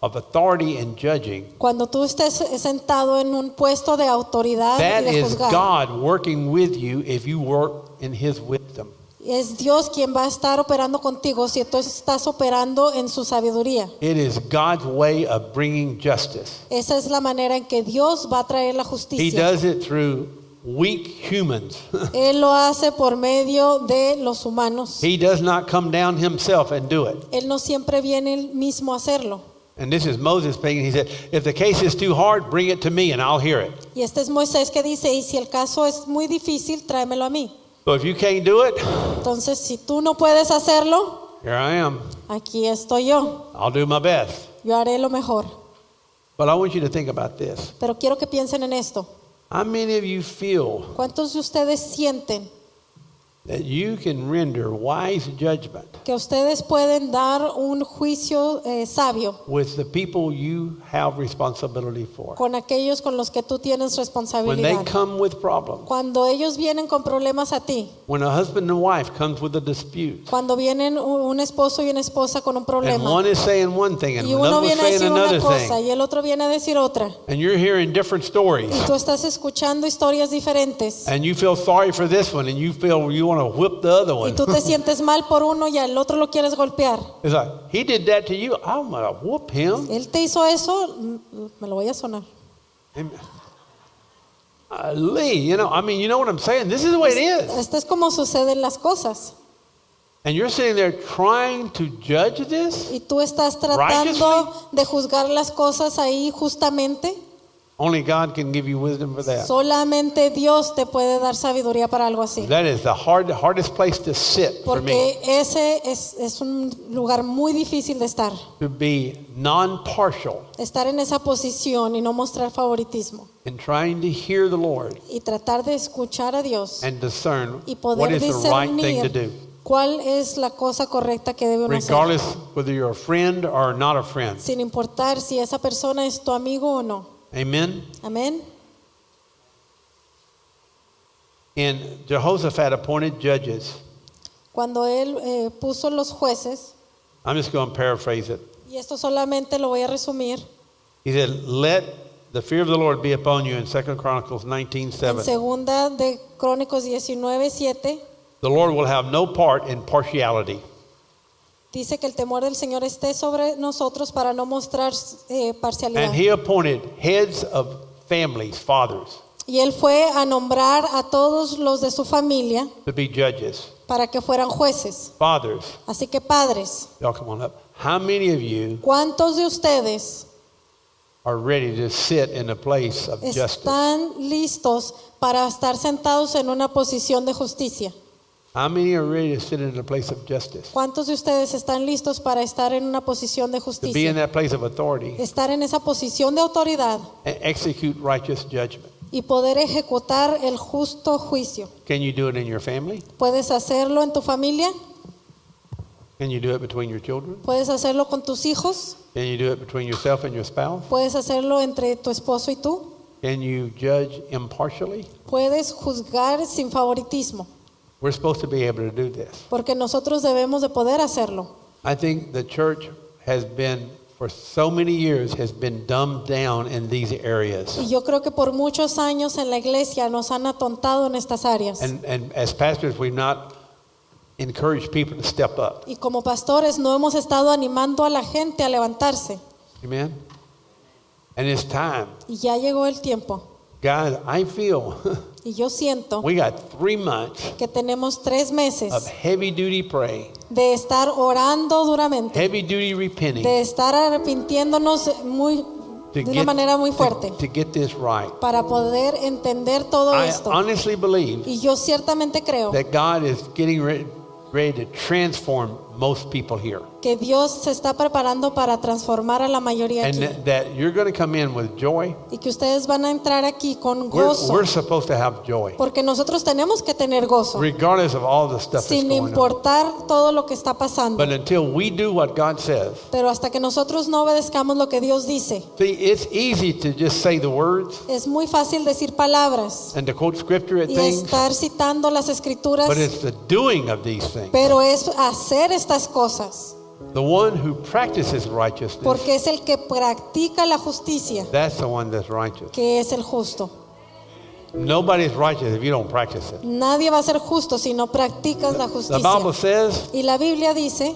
authority and judging, Cuando tú estés sentado en un puesto de autoridad that y de is juzgar, God working with you if you work in his wisdom. Es Dios quien va a estar operando contigo si tú estás operando en su sabiduría. It is God's way of bringing justice. Esa es la manera en que Dios va a traer la He justicia. does it through weak humans. Él lo hace por medio de los humanos. He does not come down himself and do it. Él no siempre viene él mismo a hacerlo. And this is Moses speaking. He said, if the case is too hard, bring it to me and I'll hear it. Y este es Moisés que dice, y si el caso es muy difícil, tráemelo a mí. So if you can't do it, Entonces, si tú no puedes hacerlo, here I am. aquí estoy yo. I'll do my best. Yo haré lo mejor. But I want you to think about this. Pero quiero que piensen en esto. How many of you feel ¿Cuántos de ustedes sienten that you can render wise judgment que ustedes pueden dar un juicio sabio with the people you have responsibility for? con aquellos con los que tú tienes When responsabilidad? they come with problems, Cuando ellos vienen con problemas a ti, when a husband and wife comes with a dispute, cuando vienen un esposo y una esposa con un and problema, one is saying one thing and y uno another is viene a saying decir una another cosa thing, y el otro viene a decir otra, and you're hearing different stories, y tú estás escuchando historias diferentes, and you feel sorry for this one, and you feel you want to whip the other y one. tú te sientes mal por uno y al otro lo quieres golpear. It's like, he did that to you, I'm going to whoop him. Él te hizo eso, me lo voy a sonar. And, Lee, you know what I'm saying? This is the way it is. Esto es como suceden las cosas. And you're sitting there trying to judge this? Y tú estás tratando de juzgar las cosas ahí justamente. Only God can give you wisdom for that. Solamente Dios te puede dar sabiduría para algo así. That is the hardest place to sit for me. Porque ese es un lugar muy difícil de estar. To be non-partial Estar en esa posición y no mostrar favoritismo. in trying to hear the Lord Y tratar de escuchar a Dios. and discern Y what poder is the right thing to discernir do. cuál es la cosa correcta que debe uno hacer. Regardless whether you're a friend or not a friend. Sin importar si esa persona es tu amigo o no. Amen? Amén. And Jehoshaphat appointed judges. Cuando él puso los jueces, I'm just going to paraphrase it. y esto solamente lo voy a resumir, He said, let the fear of the Lord be upon you in 2 Chronicles en 19:7. segunda de Crónicos 19:7, The Lord will have no part in partiality. dice que el temor del Señor esté sobre nosotros para no mostrar parcialidad. And he appointed heads of families, fathers, Y él fue a nombrar a todos los de su familia to be judges. para que fueran jueces. Fathers, Así que padres, y'all come on up. How many of you ¿cuántos de ustedes are ready to sit in a place of justice? están listos para estar sentados en una posición de justicia? How many are ready to sit in a place of justice? ¿Cuántos de ustedes están listos para estar en una posición de To be in justicia? that place of authority Estar en esa posición de autoridad and execute righteous judgment. y poder ejecutar el justo juicio. Can you do it in your family? ¿Puedes hacerlo en tu familia? Can you do it between your children? ¿Puedes hacerlo con tus hijos? Can you do it between yourself and your spouse? ¿Puedes hacerlo entre tu esposo y tú? Can you judge impartially? ¿Puedes juzgar sin favoritismo? We're supposed to be able to do this. Porque nosotros debemos de poder hacerlo. I think the church has been, for so many years, has been dumbed down in these areas. Y yo creo que por muchos años en la iglesia nos han atontado en estas áreas. And as pastors, we've not encouraged people to step up. Y como pastores no hemos estado animando a la gente a levantarse. Amen? And it's time. Y ya llegó el tiempo. Guys, I feel Y yo siento we got 3 months que tenemos 3 meses of heavy duty praying, de estar orando duramente, heavy duty repenting de estar arrepintiéndonos de una manera muy fuerte to get this right. para poder entender todo I esto. honestly believe Y yo ciertamente creo that God is getting ready to transform most people here. que Dios se está preparando para transformar a la mayoría And aquí. that you're going to come in with joy. Y que ustedes van a entrar aquí con We're gozo. supposed to have joy, Porque nosotros tenemos que tener gozo. regardless of all the stuff that's Sin going on. importar todo lo que está pasando. But until we do what God says, Pero hasta que nosotros no obedezcamos lo que Dios dice. see, it's easy to just say the words Es muy fácil decir palabras and to quote scripture at y things, estar citando las escrituras. but it's the doing of these things. Pero es hacer estas cosas. The one who practices righteousness, Porque es el que practica la justicia, that's the one that's righteous. que es el justo. Nobody's righteous if you don't practice it. Nadie va a ser justo si no practicas la The Bible justicia. says Y la Biblia dice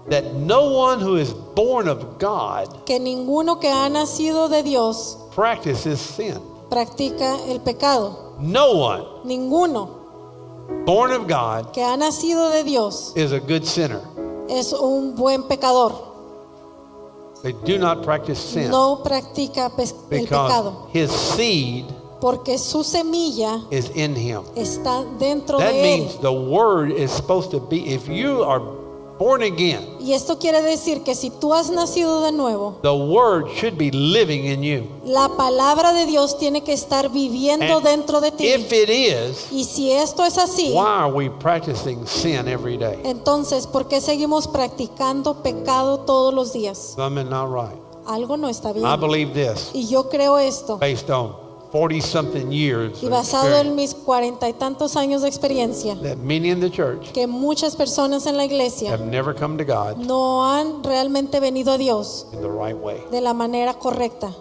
that no one who is born of God que ninguno que ha nacido de Dios practices sin. practica el pecado. No one Ninguno born of God que ha nacido de Dios is a good sinner. es un buen pecador. They do not practice sin No practica el because pecado. his seed Porque su semilla is in him. está dentro That de él. means the word is supposed to be, if you are born again, Y esto quiere decir que si tú has nacido de nuevo, the word should be living in you. la palabra de Dios tiene que estar viviendo And dentro de ti. if it is, Y si esto es así, why are we practicing sin every day? entonces, ¿por qué seguimos practicando pecado todos los días? Something not right. Algo no está bien. I believe this Y yo creo esto. based on 40-something years Y of basado en experience, mis 40 y tantos años de experiencia, that many in the church que muchas personas en la iglesia have never come to God no han realmente venido a Dios in the right way. de la manera correcta.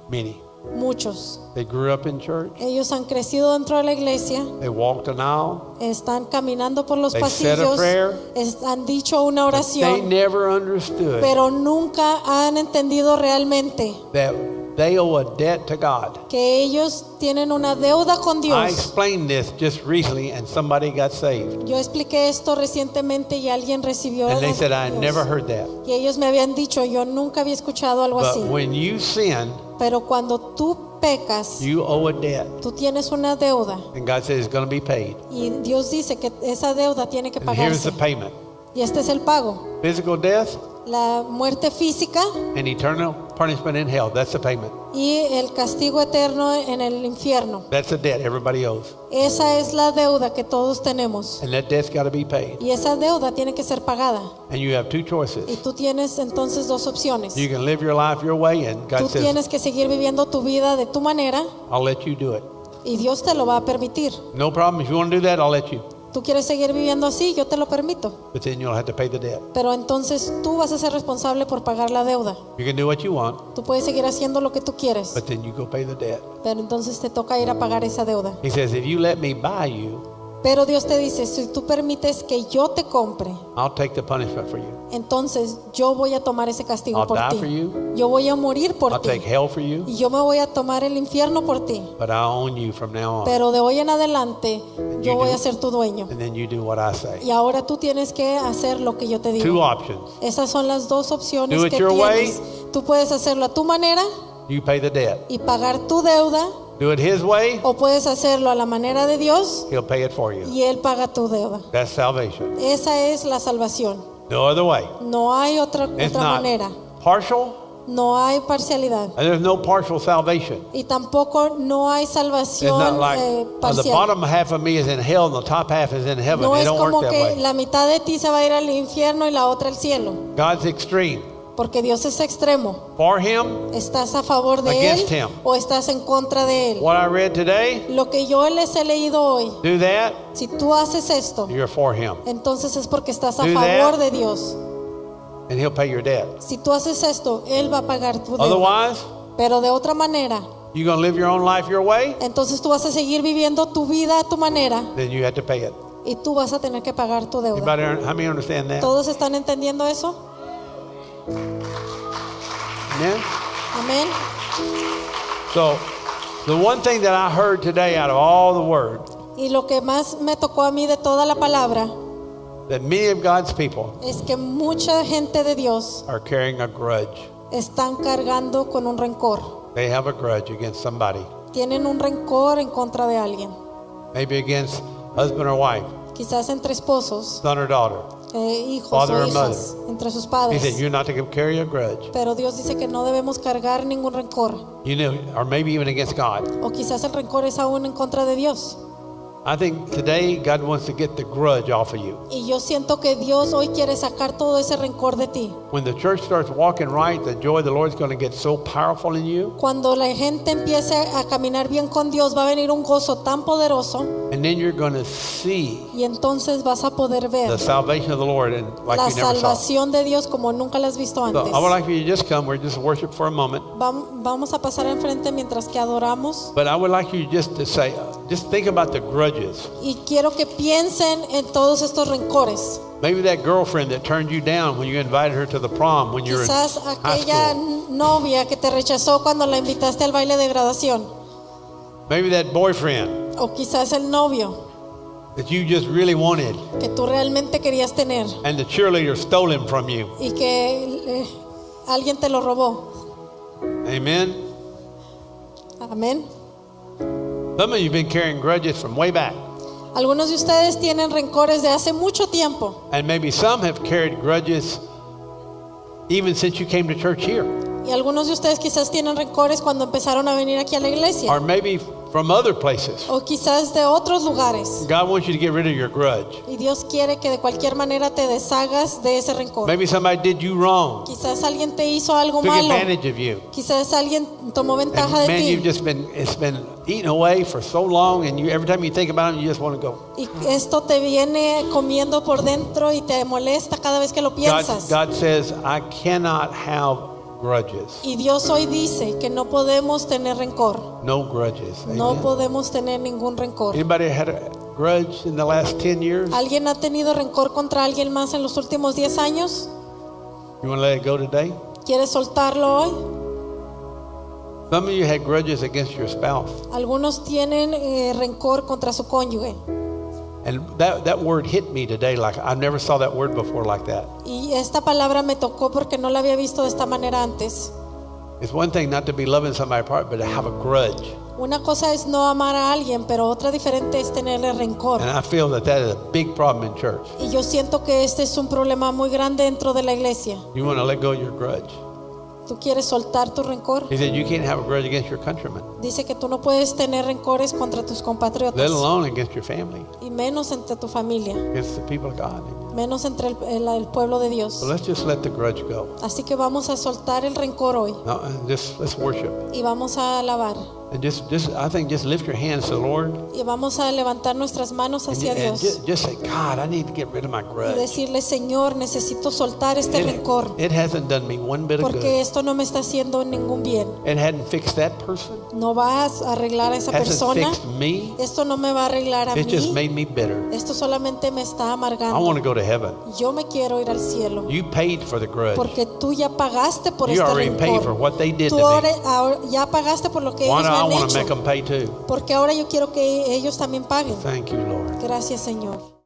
Many. Muchos. They grew up in church. Ellos han crecido dentro de la iglesia, They walked an aisle. están caminando por los They said a pasillos, prayer. han dicho una They oración, never understood pero nunca han entendido realmente that they owe a debt to God. que ellos tienen una deuda con I Dios. explained this just recently and somebody got saved. Yo expliqué esto recientemente y alguien recibió And they a said, I Dios. never heard that. Y ellos me habían dicho, yo nunca había escuchado algo así. But when you sin, Pero cuando tú pecas, you owe a debt. tú tienes una deuda And God says it's going to be paid. y Dios dice que esa deuda tiene que And here's the pagarse. payment. Y este es el pago. Physical death La muerte física and eternal punishment in hell. That's the payment. y el castigo eterno en el infierno. That's the debt everybody owes. Esa es la deuda que todos tenemos. And that debt's got to be paid. Y esa deuda tiene que ser pagada. And you have two Y choices. tú tienes entonces dos opciones. You can live your life your way, and Tú God says, tienes que seguir viviendo tu vida de tu manera I'll let you do it. y Dios te lo va a permitir. No problem. If you want to do that, I'll let you. Tú quieres seguir viviendo así, yo te lo permito. But then you'll have to pay the debt. Pero entonces tú vas a ser responsable por pagar la deuda. You can do what you want, Tú puedes seguir haciendo lo que tú quieres, but then you go pay the debt. pero entonces te toca ir a pagar esa deuda. He says, if you let me buy you, Pero Dios te dice, si tú permites que yo te compre, I'll take the punishment for you. entonces yo voy a tomar ese castigo I'll por die ti. for you. Yo voy a morir por I'll take ti. hell for you, Y yo me voy a tomar el infierno por ti. but I own you from now on. Pero de hoy en adelante yo you voy do- a ser tu dueño. And then you do what I say. Y ahora tú tienes que hacer lo que yo te Two digo. options. Esas son las dos opciones Do it que your tienes. Tú puedes hacerlo a tu manera You pay the debt. y pagar tu deuda, Do it His way, o puedes hacerlo a la manera de Dios He'll pay it for you. y Él paga tu deuda. That's salvation. Esa es la salvación. No other way. No hay otra It's otra not manera. partial, No hay parcialidad. and there's no partial salvation. Y tampoco no hay It's salvación not like the parcial. bottom half of me is in hell and the top half is in heaven. No It es don't work como that que way. la mitad de ti se va a ir al infierno y la otra al cielo. God's extreme. Porque Dios es extremo. For Him, ¿Estás a favor de Against Él him. o estás en contra de Él? what I read today, Lo que yo les he leído hoy, do that, si tú haces esto, you're for Him. entonces es porque estás a Do favor that. de Dios. And He'll pay your debt. Si tú haces esto, Él va a pagar tu deuda. Otherwise, Pero de otra manera, you're going to live your own life your way, entonces tú vas a seguir viviendo tu vida a tu manera then you have to pay it. y tú vas a tener que pagar tu deuda. Anybody, how many understand that? ¿Todos están entendiendo eso? Amen? Amén. So, the one thing that I heard today out of all the word, Y lo que más me tocó a mí de toda la palabra that many of God's people es que mucha gente de Dios are carrying a grudge. están cargando con un rencor. They have a grudge against somebody. Tienen un rencor en contra de alguien. Maybe against husband or wife, Quizás entre esposos, son or daughter. hijos Father o or hijas, entre sus He padres. said, you're not to carry a grudge. Pero Dios dice que no debemos cargar ningún rencor. You know, or maybe even against God. O quizás el rencor es aún en contra de Dios. I think today God wants to get the grudge off of you. Y yo siento que Dios hoy quiere sacar todo ese rencor de ti. When the church starts walking right, the joy of the Lord is going to get so powerful in you. Cuando la gente empiece a caminar bien con Dios, va a venir un gozo tan poderoso And then you're going to see y entonces vas a poder ver the salvation of the Lord and like la you never saw. salvación de Dios como nunca la has visto So antes. I would like for you to just come. We're just worship for a moment. Vamos a pasar enfrente mientras que adoramos. But I would like you just to say, just think about the grudges. Y quiero que piensen en todos estos rencores. Maybe that girlfriend that turned you down when you invited her to the prom when you were in Quizás high aquella school. novia que te rechazó cuando la invitaste al baile de graduación. Maybe that boyfriend O quizás el novio that you just really wanted que tú realmente querías tener and the cheerleader stole him from you. y que alguien te lo robó. Amen. Amén. Some of you have been carrying grudges from way back. Algunos de ustedes tienen rencores de hace mucho tiempo. And maybe some have carried grudges even since you came to church here. Y algunos de ustedes quizás tienen rencores cuando empezaron a venir aquí a la iglesia. Or maybe from other places. O quizás de otros lugares. God wants you to get rid of your grudge. Y Dios quiere que de cualquier manera te deshagas de ese rencor. Maybe somebody did you wrong, Quizás alguien te hizo algo took malo. advantage of you. Quizás alguien tomó ventaja And de man, you've ti. just it's been eaten away for so long, and every time you think about it, you just want to go. Y esto te viene comiendo por dentro y te molesta cada vez que lo piensas. God says, I cannot have grudges. Y Dios hoy dice que no podemos tener rencor. No grudges. No Amen. podemos tener ningún rencor. Anybody had a grudge in the last 10 years? ¿Alguien ha tenido rencor contra alguien más en los últimos 10 años? You want to let it go today? ¿Quieres soltarlo hoy? Some of you had grudges against your spouse. Algunos tienen rencor contra su cónyuge. And that word hit me today like I never saw that word before like that. Y esta palabra me tocó porque no la había visto de esta manera antes. It's one thing not to be loving somebody apart, but to have a grudge. Una cosa es no amar a alguien, pero otra diferente es tenerle rencor. And I feel that is a big problem in church. Y yo siento que este es un problema muy grande dentro de la iglesia. You want to let go of your grudge. ¿Tú quieres soltar tu rencor? He said you can't have a grudge against your countrymen, Dice que tú no puedes tener rencores contra tus let compatriotas, alone against your family, y menos entre tu familia, against the people of God. menos entre el pueblo de Dios. So let's just let the grudge go. Así que vamos a soltar el rencor hoy No, and let's worship. y vamos a alabar And I think just lift your hands to the Lord y vamos a levantar nuestras manos hacia and Dios just say, God, I need to get rid of my y grudge. decirle, Señor, necesito soltar este rencor It hasn't done me one bit of porque good. esto no me está haciendo ningún bien. It hadn't fixed that person. No vas a arreglar a esa Hasn't persona. fixed me. Esto no me va a arreglar a It just mí. made me bitter. Esto solamente me está I amargando. want to go to heaven. Yo me quiero ir al cielo You paid for the grudge. porque tú ya pagaste por You este already paid for rencor. what they did Tú to me. ahora ya pagaste por lo que Why ellos do me I han want to make hecho. them pay too? Porque ahora yo quiero que ellos también paguen. Thank you, Lord. Gracias, Señor.